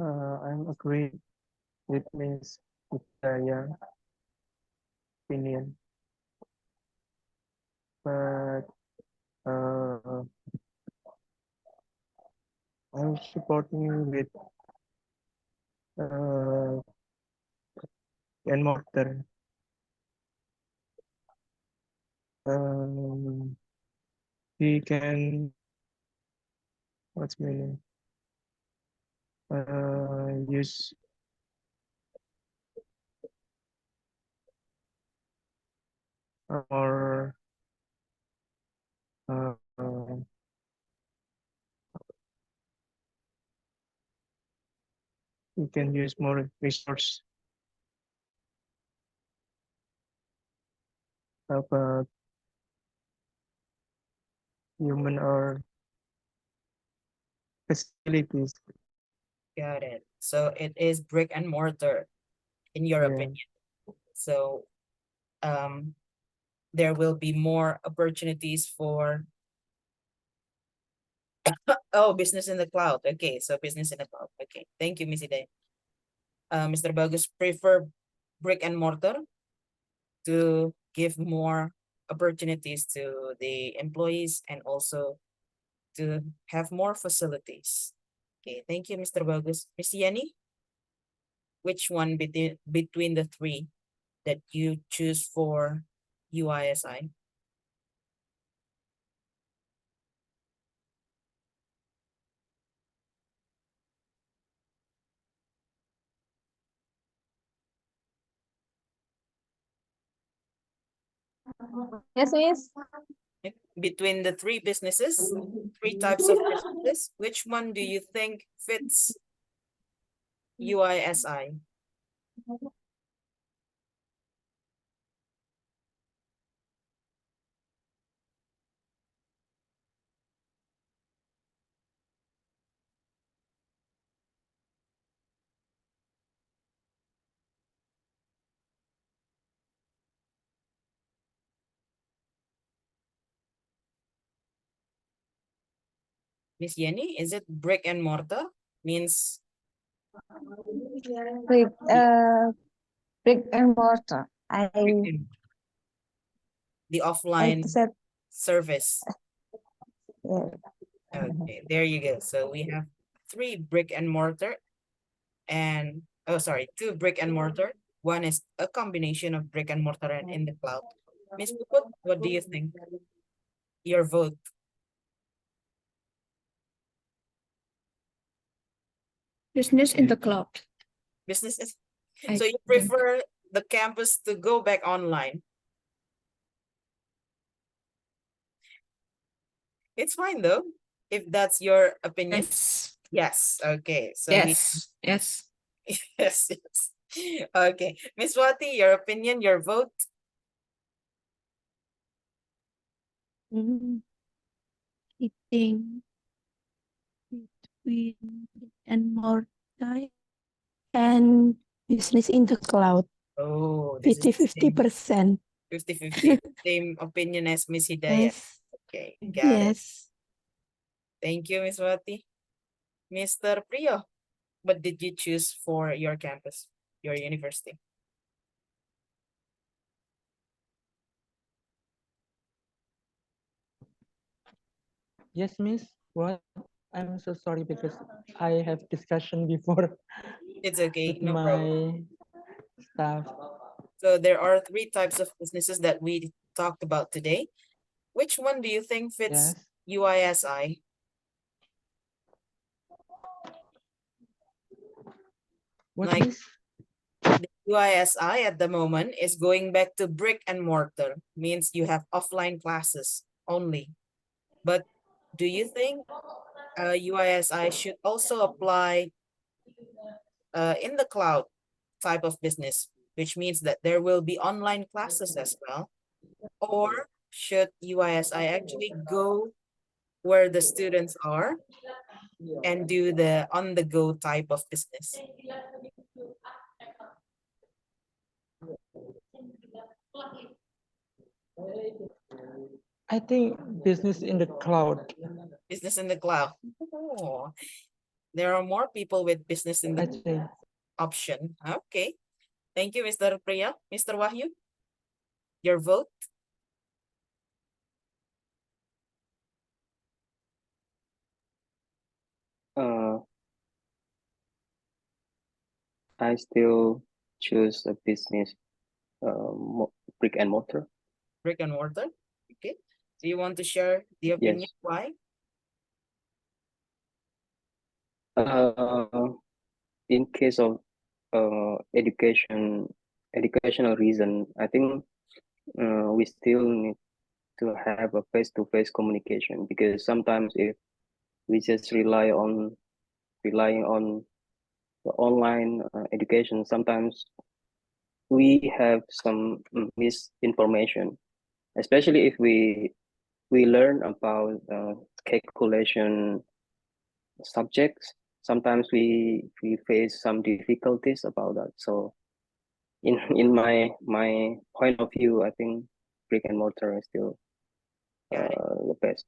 I'm agree with Miss Hidayah opinion, but I'm supporting with and mortar. We can what's meaning? Use more we can use more resource about human or facilities. Got it. So it is brick and mortar, in your Yeah, opinion. So um, there will be more opportunities for business in the cloud. Okay, so business in the cloud. Okay, thank you, Missy Day. Mr. Bagus, prefer brick and mortar to give more opportunities to the employees and also to have more facilities. Okay, thank you, Mr. Bagus. Miss Yenny, which one between the three that you choose for UISI? Yes, Miss. Between the three businesses, three types of businesses, which one do you think fits UISI? Miss Yenny, is it brick and mortar? Means Brick, the, brick and mortar. the I offline said, service. yeah. Okay, there you go. So we have three brick and mortar and Oh, sorry, two brick and mortar. One is a combination of brick and mortar and in the cloud. Miss Puput, what do you think? Your vote. Business in the cloud. Business is. I So you think. prefer the campus to go back online? It's fine though, if that's your opinion. Yes. Yes. Okay. So Yes. Yes. yes, yes. Okay. Miss Wati, your opinion, your vote. I think between and more time and business in the cloud. Oh, this is 50-50%. 50-50. Same opinion as Miss Hidayat. Yes. Okay, got it. Yes. Thank you, Miss Wati. Mr. Priyo, what did you choose for your campus, your university? Yes, Miss. What? I'm so sorry because I have discussion before It's okay, with no problem. my staff. So there are three types of businesses that we talked about today. Which one do you think fits Yes. UISI? What, Like Miss? the UISI at the moment is going back to brick and mortar, means you have offline classes only. But do you think UISI should also apply in the cloud type of business, which means that there will be online classes as well? Or should UISI actually go where the students are and do the on-the-go type of business? I think business in the cloud. Business in the cloud. Oh, there are more people with business in I the think. option. Okay. Thank you, Mr. Priya. Mr. Wahyu, your vote? Uh, I still choose a business, brick and mortar. Brick and mortar. Okay. Do you want to share the opinion? Yes. Why? In case of educational reason, I think we still need to have a face-to-face communication, because sometimes if we just relying on the online education, sometimes we have some misinformation, especially if we learn about calculation subjects. Sometimes we face some difficulties about that. So in my point of view, I think brick and mortar is still Got it. the best.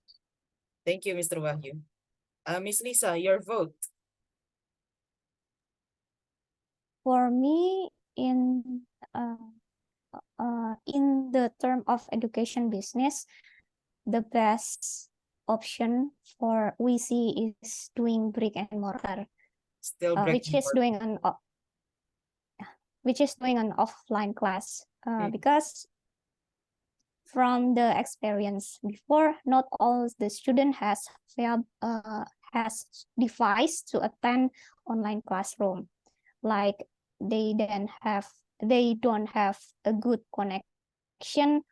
Thank you, Mr. Wahyu. Miss Lisa, your vote. For me, in the term of education business, the best option for we see is doing brick and mortar, Still brick which and is mortar. doing an offline class, Mm. because from the experience before, not all the student has device to attend online classroom. Like they don't have a good connection.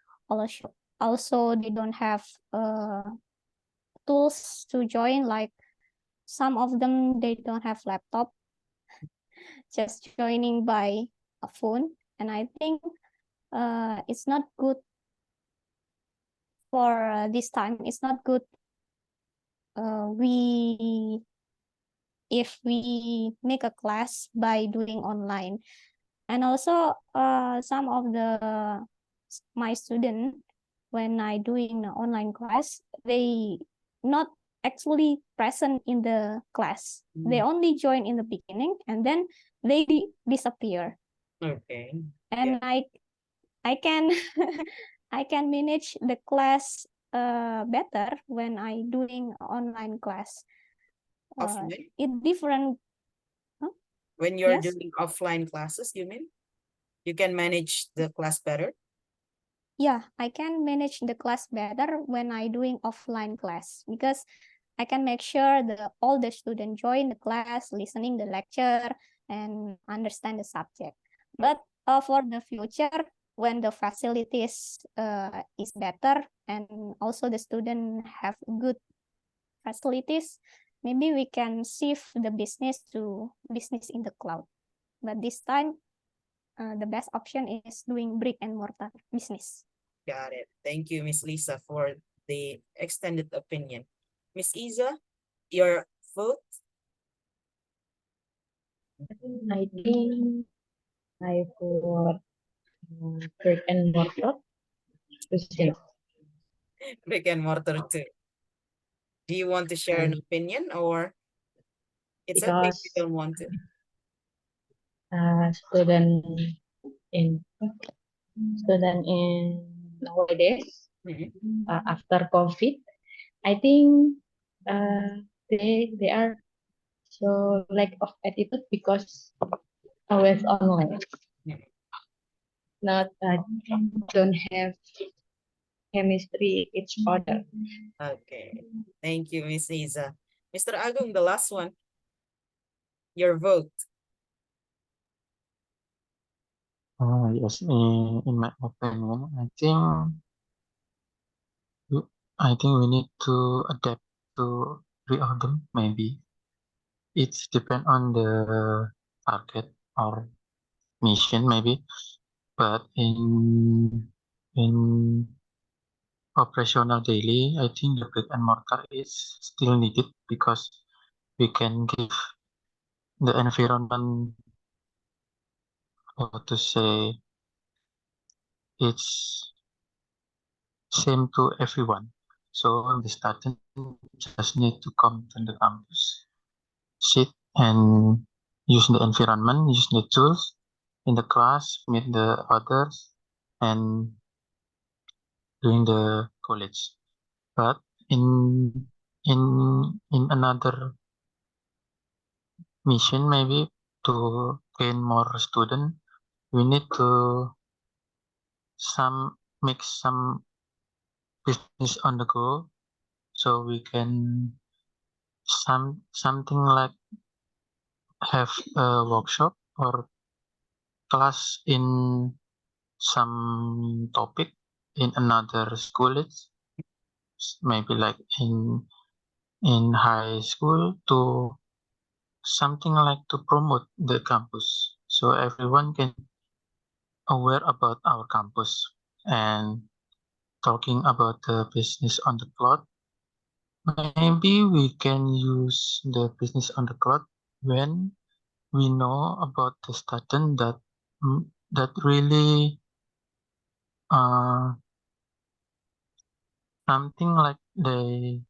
Also they don't have tools to join. Like some of them, they don't have laptop, just joining by a phone. And I think it's not good for this time. It's not good if we make a class by doing online. And also some of my student, when I doing the online class, they not actually present in the class. They only join in the beginning and then they disappear. Okay. And I can I can manage the class better when I doing online class. Offline? It different. Huh? When you're Yes. doing offline classes, you mean? You can manage the class better? Yeah, I can manage the class better when I doing offline class because I can make sure all the students join the class, listening the lecture, and understand the subject. But for the future, when the facilities is better and also the student have good facilities, maybe we can shift the business to business in the cloud. But this time, the best option is doing brick and mortar business. Got it. Thank you, Miss Lisa, for the extended opinion. Miss Isa, your vote? I think I would brick and mortar business Brick and mortar too. Do you want to share an opinion, or it's okay if you because don't want to? student in student in nowadays Mhm. after COVID, I think they are so lack of attitude because always online, Mhm. not don't have chemistry each other. Okay. Thank you, Miss Isa. Mr. Agung, the last one. Your vote. Yes, in my opinion, I think we need to adapt to reorder maybe. It's depend on the target or mission maybe, but in operational daily, I think the brick and mortar is still needed because we can give the environment, how to say, it's same to everyone. So the student just need to come to the campus, sit and use the environment, use the tools in the class, meet the others, and doing the college. But in another mission, maybe to gain more student, we need to make some business on the go, so we can something like have a workshop or class in some topic in another school. It's maybe like in high school to something like to promote the campus, so everyone can aware about our campus. And talking about the business on the cloud, maybe we can use the business on the cloud when we know about the student that really uh something like they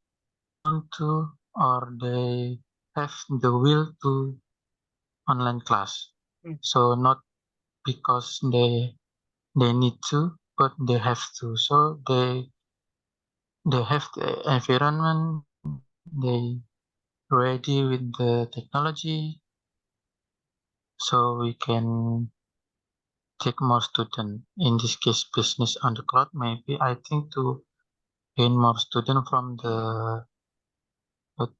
want to, or they have the will to online class. Mm. So not because they need to, but they have to. So they have the environment, they ready with the technology, so we can take more student. In this case, business on the cloud, maybe I think to gain more student from the,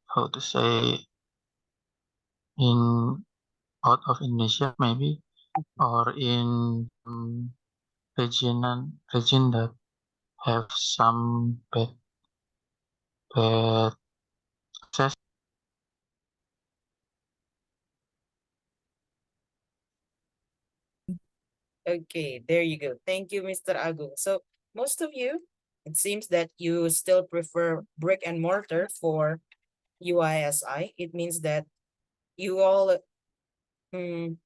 how to say, in out of Indonesia maybe, or in region that have some bad access. Okay, there you go. Thank you, Mr. Agung. So most of you, it seems that you still prefer brick and mortar for UISI. It means that you all, mm,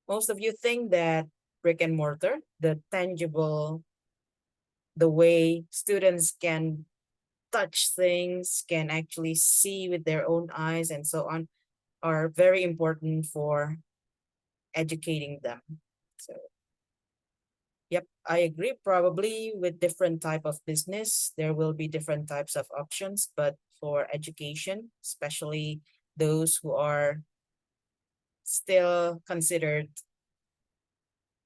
most of you think that brick and mortar, the tangible, the way students can touch things, can actually see with their own eyes and so on, are very important for educating them. So yep, I agree. Probably with different type of business, there will be different types of options, but for education, especially those who are still considered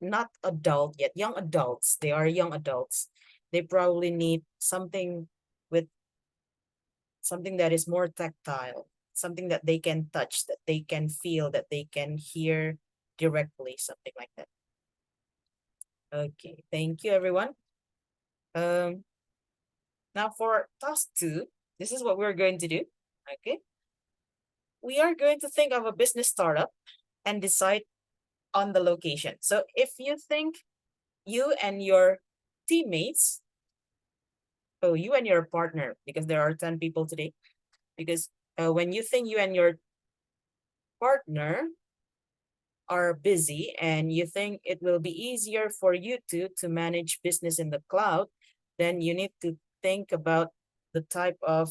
not adult yet, young adults. They are young adults. They probably need something with something that is more tactile, something that they can touch, that they can feel, that they can hear directly, something like that. Okay, thank you, everyone. Now for task 2, this is what we're going to do. Okay, we are going to think of a business startup and decide on the location. So if you think you and your teammates, oh, you and your partner, because there are 10 people today, because when you think you and your partner are busy and you think it will be easier for you to manage business in the cloud, then you need to think about the type of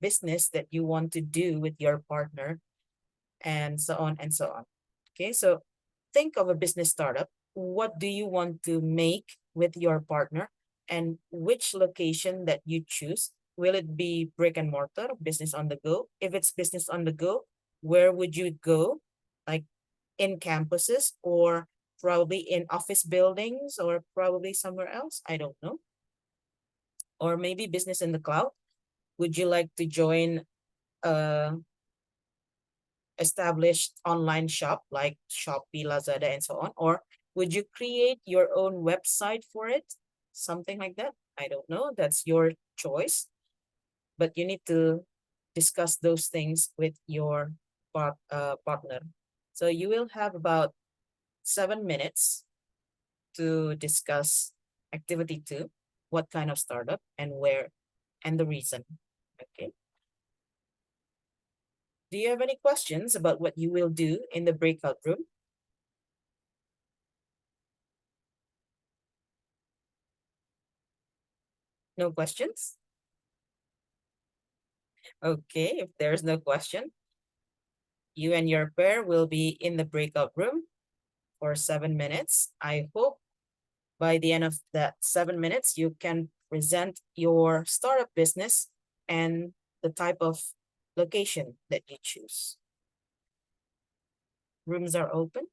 business that you want to do with your partner, and so on and so on. Okay, so think of a business startup. What do you want to make with your partner, and which location that you choose? Will it be brick and mortar, business on the go? If it's business on the go, where would you go? Like in campuses, or probably in office buildings, or probably somewhere else? I don't know. Or maybe business in the cloud. Would you like to join a established online shop like Shopee, Lazada, and so on? Or would you create your own website for it? Something like that. I don't know. That's your choice. But you need to discuss those things with your partner. So you will have about 7 minutes to discuss activity 2, what kind of startup and where and the reason. Okay. Do you have any questions about what you will do in the breakout room? No questions? Okay, if there's no question, you and your pair will be in the breakout room for 7 minutes. I hope by the end of that 7 minutes, you can present your startup business and the type of location that you choose. Rooms are open.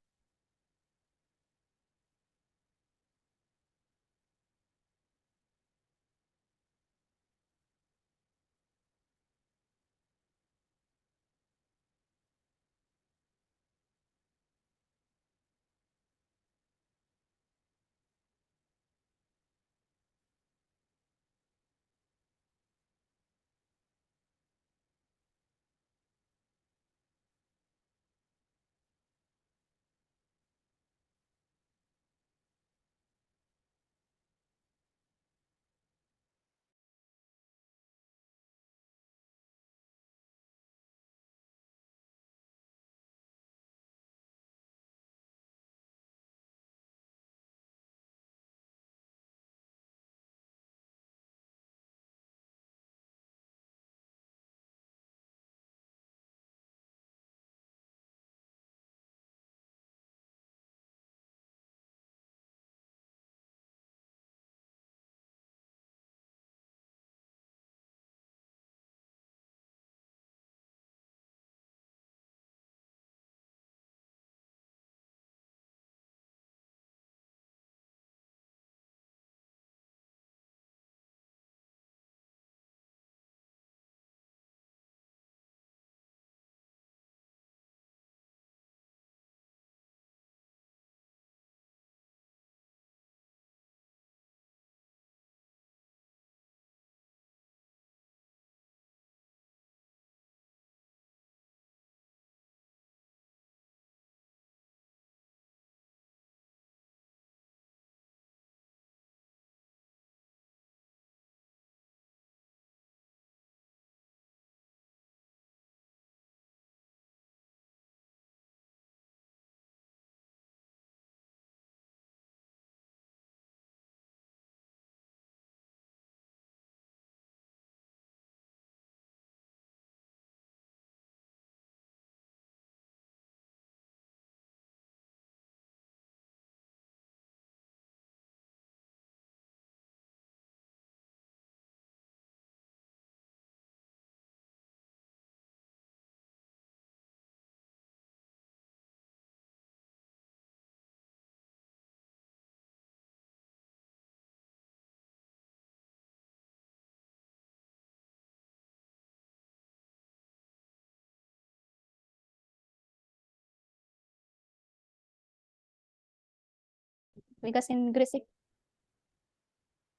because in Gresik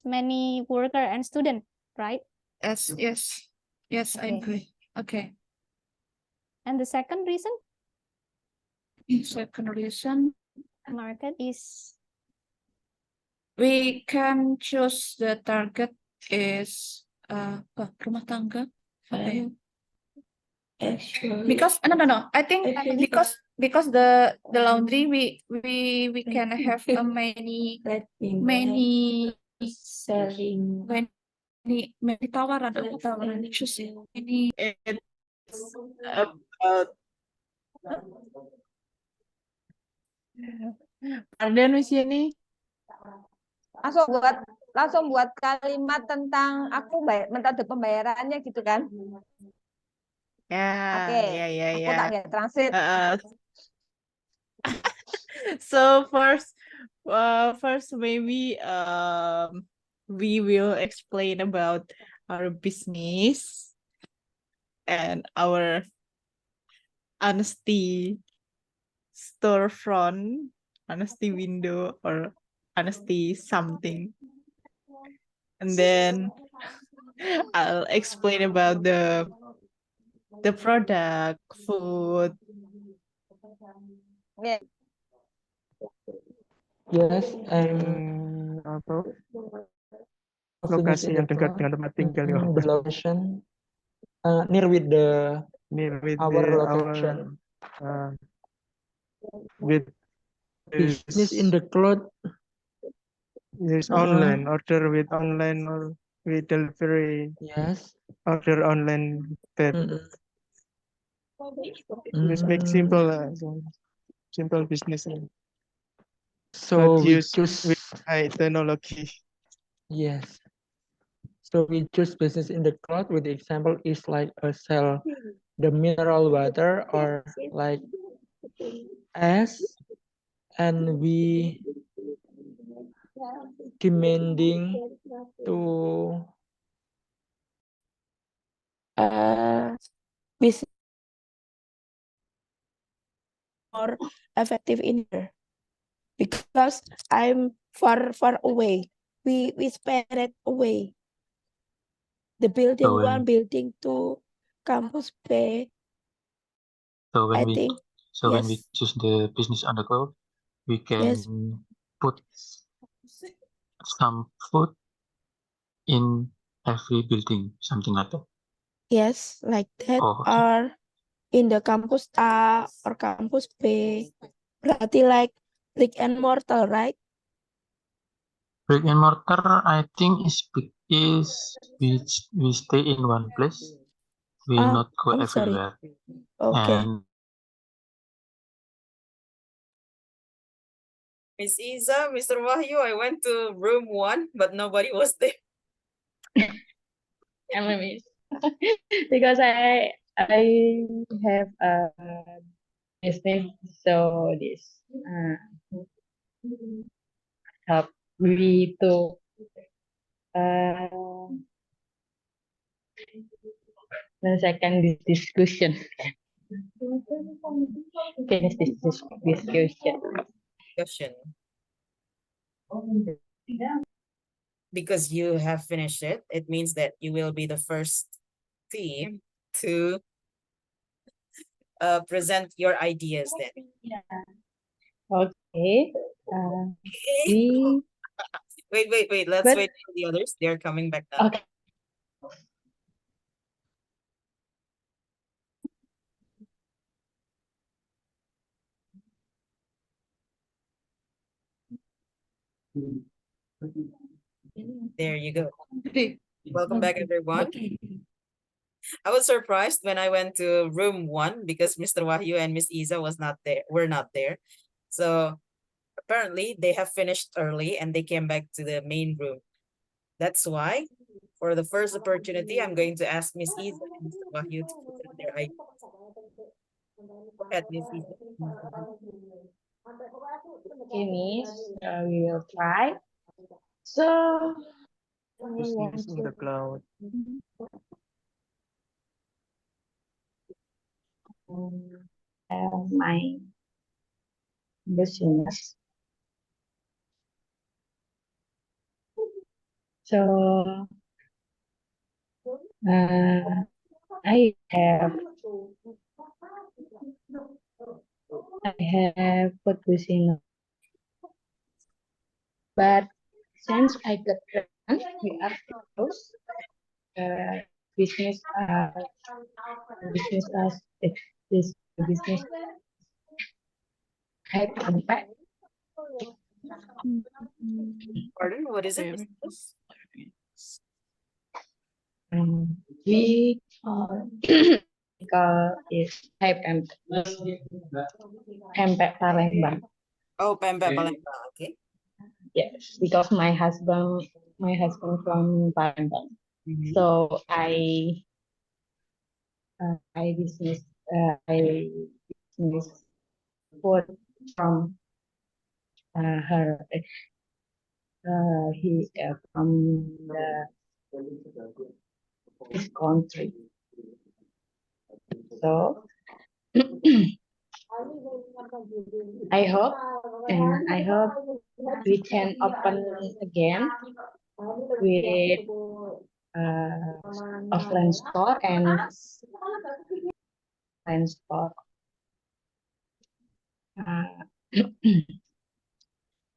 many worker and student, right? Yes, I Okay. agree. Okay. And the second reason Second reason, market is we can choose the target is rumah tangga. okay. Because no. I think because the laundry we can have many selling many tawaran choose many. It's about pardon Miss Yeni. langsung buat kalimat tentang metode pembayarannya gitu kan. Oke, Yeah. aku tak lihat translate. So first maybe we will explain about our business and our honesty storefront, honesty window, or honesty something. And then I'll explain about the product, food. Yeah. Yes, and Apa finish lokasi in yang dekat dengan tempat tinggal ya. the location near with Near with our the location. With Business in the cloud. Yes, online order with online or with delivery. Yes. Order online that just make simple simple business. So but we use choose with high technology. Yes. So we choose business in the cloud with the example is like sell the mineral water or like ice, and we demanding to business more effective in here because I'm far away. We spread it away. The building So one, building two, campus B. So when I we think when we yes. choose the business on the go, we can Yes. put some food in every building, something like that. Yes, like that. Oh, okay. Or in the campus A or campus B. Berarti like brick and mortar, right? Brick and mortar, I think is we stay in one place. We not go I'm sorry. everywhere. Okay. And Miss Isa, Mr. Wahyu, I went to room 1, but nobody was there. I'm a miss because I have a business, so this help me to second this discussion. Finish this discussion. Because you have finished it, it means that you will be the first team to present your ideas then. Okay. Wait. Let's wait for the others. They're coming back now. Okay. There you go. Welcome back, everyone. I was surprised when I went to room 1 because Mr. Wahyu and Miss Isa were not there. So apparently they have finished early and they came back to the main room. That's why for the first opportunity, I'm going to ask Miss Isa and Mr. Wahyu to present their ideas. At Miss Isa. Okay, Miss, we will try. So, Business in the cloud. my business So I have focusing, but since I got pregnant, we are close. Uh, business business as it is business have impact. Pardon, what is it? Okay. We call it have impact Palembang. Oh, Pemba Palembang. Okay. Yes, because my husband from Palembang. Mhm. So I business food from her he from his country. So I hope we can open again with offline store and online store.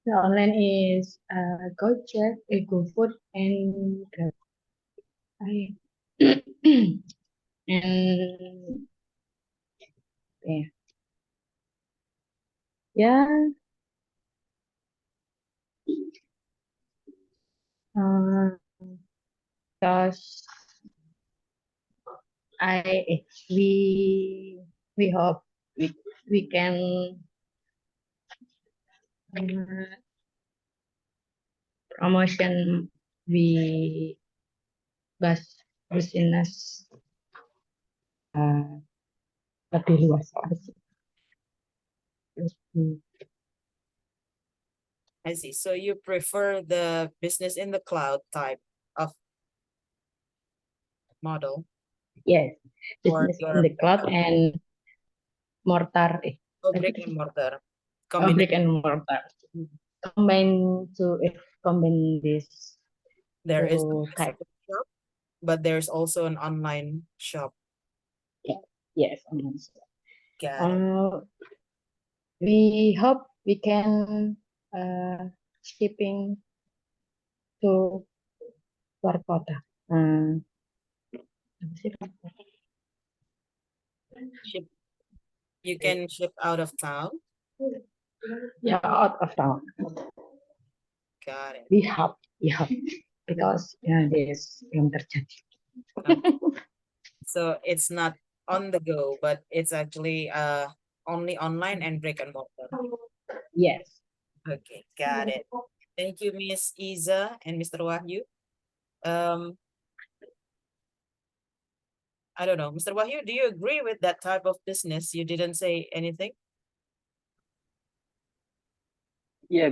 The online is Gojek, GoFood, and Grab. And yeah, because we hope we can promotion we business lebih luas lagi. I see. So you prefer the business in the cloud type of model? Yes, Or business in your the cloud and mortar. brick and mortar Brick and mortar. Combine this. There is a to type. physical shop, but there's also an online shop. Yes. Got it. We hope we can shipping to luar kota. Ship. You can ship out of town. Yeah, out of town. Got it. We hope because this belum terjadi. So it's not on the go, but it's actually only online and brick and mortar. Yes. Okay, got it. Thank you, Miss Iza and Mr. Wahyu. I don't know, Mr. Wahyu, do you agree with that type of business? You didn't say anything. Yeah,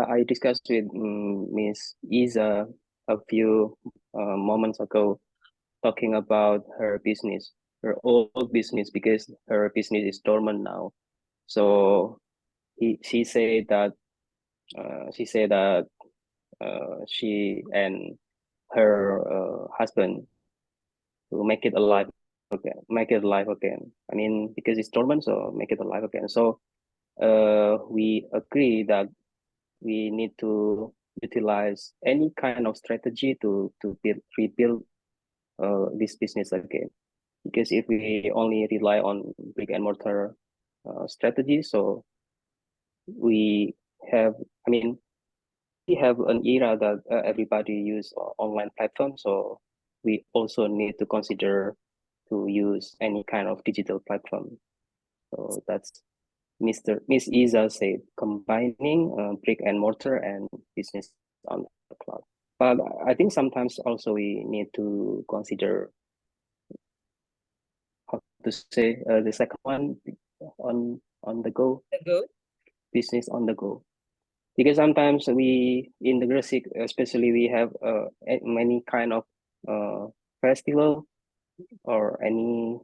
I discussed with Miss Isa a few moments ago, talking about her business, her old business, because her business is dormant now. So she said that she and her husband to make it alive again. I mean, because it's dormant, so make it alive again. So we agree that we need to utilize any kind of strategy to rebuild this business again. Because if we only rely on brick and mortar strategy, so we have an era that everybody use online platform. So we also need to consider to use any kind of digital platform. So that's Miss Isa said, combining brick and mortar and business on the cloud. But I think sometimes also we need to consider how to say the second one, on the go. Business on the go. Because sometimes we in the Gresik, especially, we have many kind of festival or any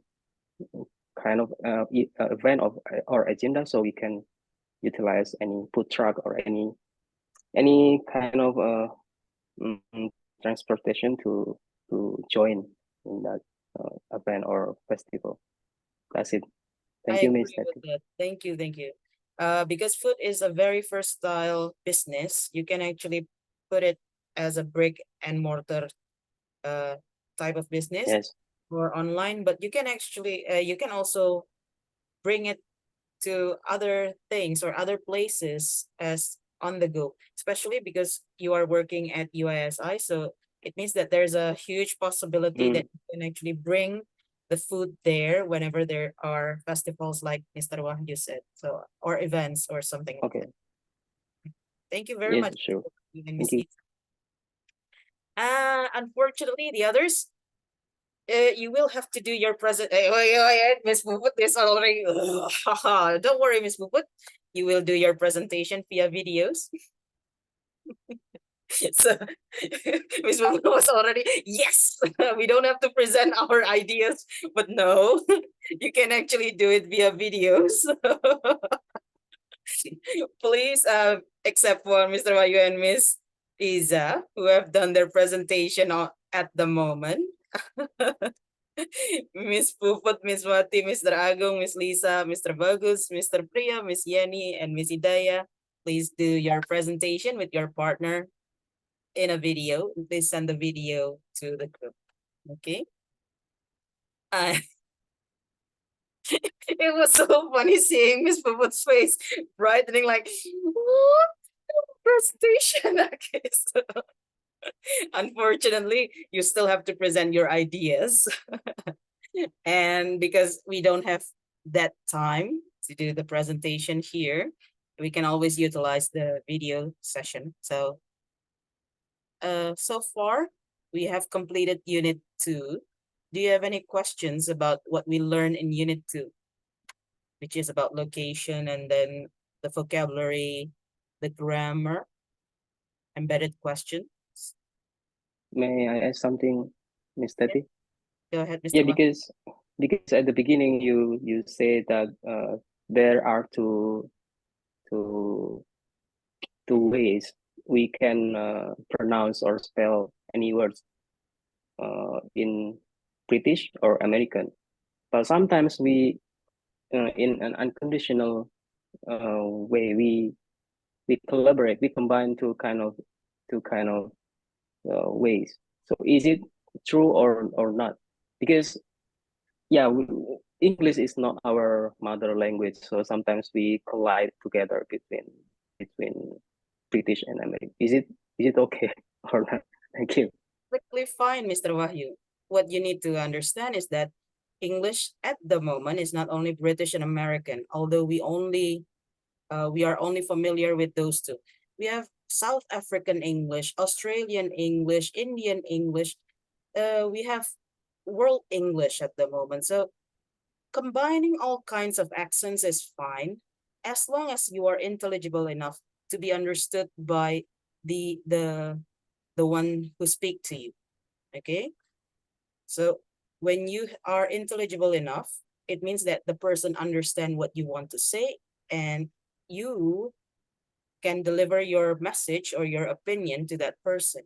kind of event or agenda, so we can utilize any food truck or any kind of transportation to join in that event or festival. That's it. Thank I you, Miss agree with Tati. that. Thank you, thank you. Because food is a very versatile business, you can actually put it as a brick and mortar type of business Yes. or online, but you can actually you can also bring it to other things or other places as on the go, especially because you are working at UISI. So it means that there's a huge possibility that you can actually bring the food there whenever there are festivals like Mr. Wahyu said, so or events or something like Okay. that. Thank you very Yes, much. sure. Miss Thank you. Unfortunately, the others, you will have to do your present. Miss Puput is already. Don't worry, Miss Puput. You will do your presentation via videos. So Miss Puput was already yes. We don't have to present our ideas, but no, you can actually do it via videos. Please, except for Mr. Wayu and Miss Iza, who have done their presentation at the moment. Miss Puput, Miss Wati, Mr. Agong, Miss Lisa, Mr. Bagus, Mr. Priya, Miss Yeni, and Miss Idaya. Please do your presentation with your partner in a video. Please send the video to the group. Okay. It was so funny seeing Miss Puput's face brightening like, what presentation? Okay, so unfortunately, you still have to present your ideas. And because we don't have that time to do the presentation here, we can always utilize the video session. So, so far, we have completed Unit 2. Do you have any questions about what we learned in Unit 2? Which is about location and then the vocabulary, the grammar, embedded questions. May I add something, Miss Tati? Go ahead, Mr. Yeah, Wang. because at the beginning you say that there are two ways we can pronounce or spell any words in British or American, but sometimes we in an unconditional way we collaborate, we combine two kind of ways. So is it true or not? Because yeah, English is not our mother language, so sometimes we collide together between British and American. Is it okay or not? Thank you. Perfectly fine, Mr. Wahyu. What you need to understand is that English at the moment is not only British and American, although we are only familiar with those two. We have South African English, Australian English, Indian English. We have world English at the moment. So combining all kinds of accents is fine as long as you are intelligible enough to be understood by the one who speak to you. Okay, so when you are intelligible enough, it means that the person understand what you want to say and you can deliver your message or your opinion to that person.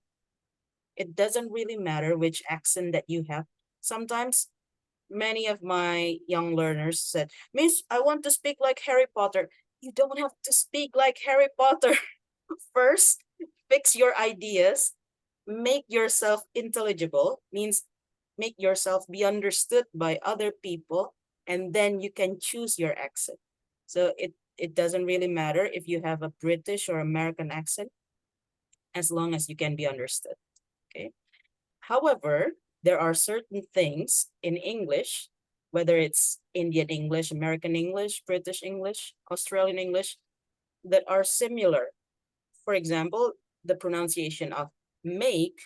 It doesn't really matter which accent that you have. Sometimes many of my young learners said, Miss, I want to speak like Harry Potter. You don't have to speak like Harry Potter. First, fix your ideas, make yourself intelligible, means make yourself be understood by other people, and then you can choose your accent. So it doesn't really matter if you have a British or American accent, as long as you can be understood. Okay. However, there are certain things in English, whether it's Indian English, American English, British English, Australian English, that are similar. For example, the pronunciation of make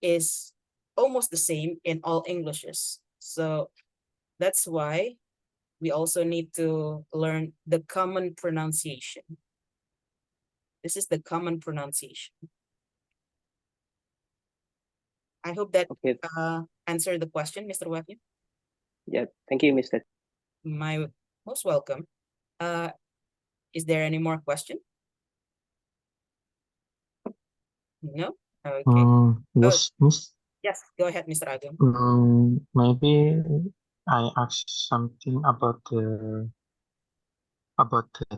is almost the same in all Englishes. So that's why we also need to learn the common pronunciation. This is the common pronunciation. I hope that Okay. answered the question, Mr. Wahyu. Yeah, thank you, Mr. My most welcome. Is there any more question? No? Okay. Yes, Miss. Yes, go ahead, Mr. Agung. Maybe I ask something about the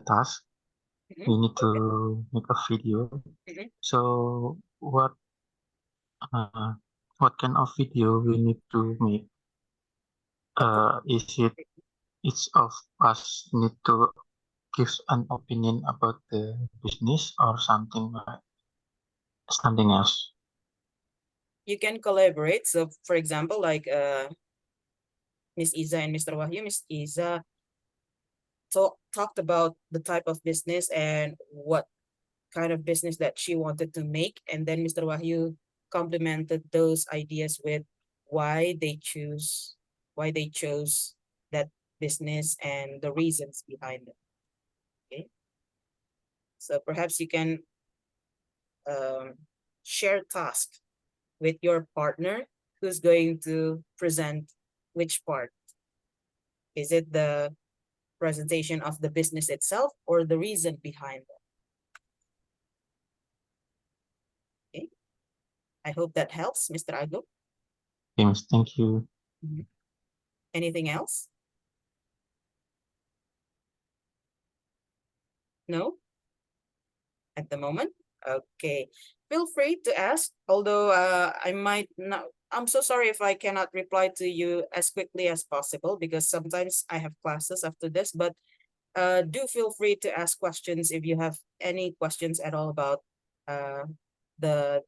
task. We need to make a video. Mhm. So what kind of video we need to make? Is it each of us need to give an opinion about the business or something else? You can collaborate. So, for example, like Miss Iza and Mr. Wahyu, Miss Iza talked about the type of business and what kind of business that she wanted to make, and then Mr. Wahyu complemented those ideas with why they chose that business and the reasons behind it. Okay, so perhaps you can share task with your partner who's going to present which part. Is it the presentation of the business itself or the reason behind it? Okay, I hope that helps, Mr. Agung. Yes, thank you. Anything else? No? At the moment? Okay. Feel free to ask, although I might not, I'm so sorry if I cannot reply to you as quickly as possible because sometimes I have classes after this, but do feel free to ask questions if you have any questions at all about the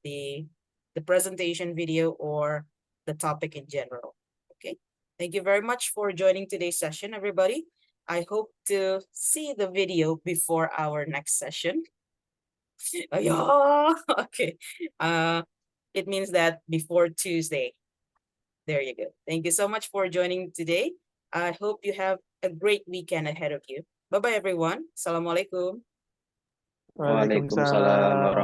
presentation video or the topic in general. Okay. Thank you very much for joining today's session, everybody. I hope to see the video before our next session. Yeah. Okay. It means that before Tuesday. There you go. Thank you so much for joining today. I hope you have a great weekend ahead of you. Bye-bye, everyone. Assalamualaikum. Waalaikumsalam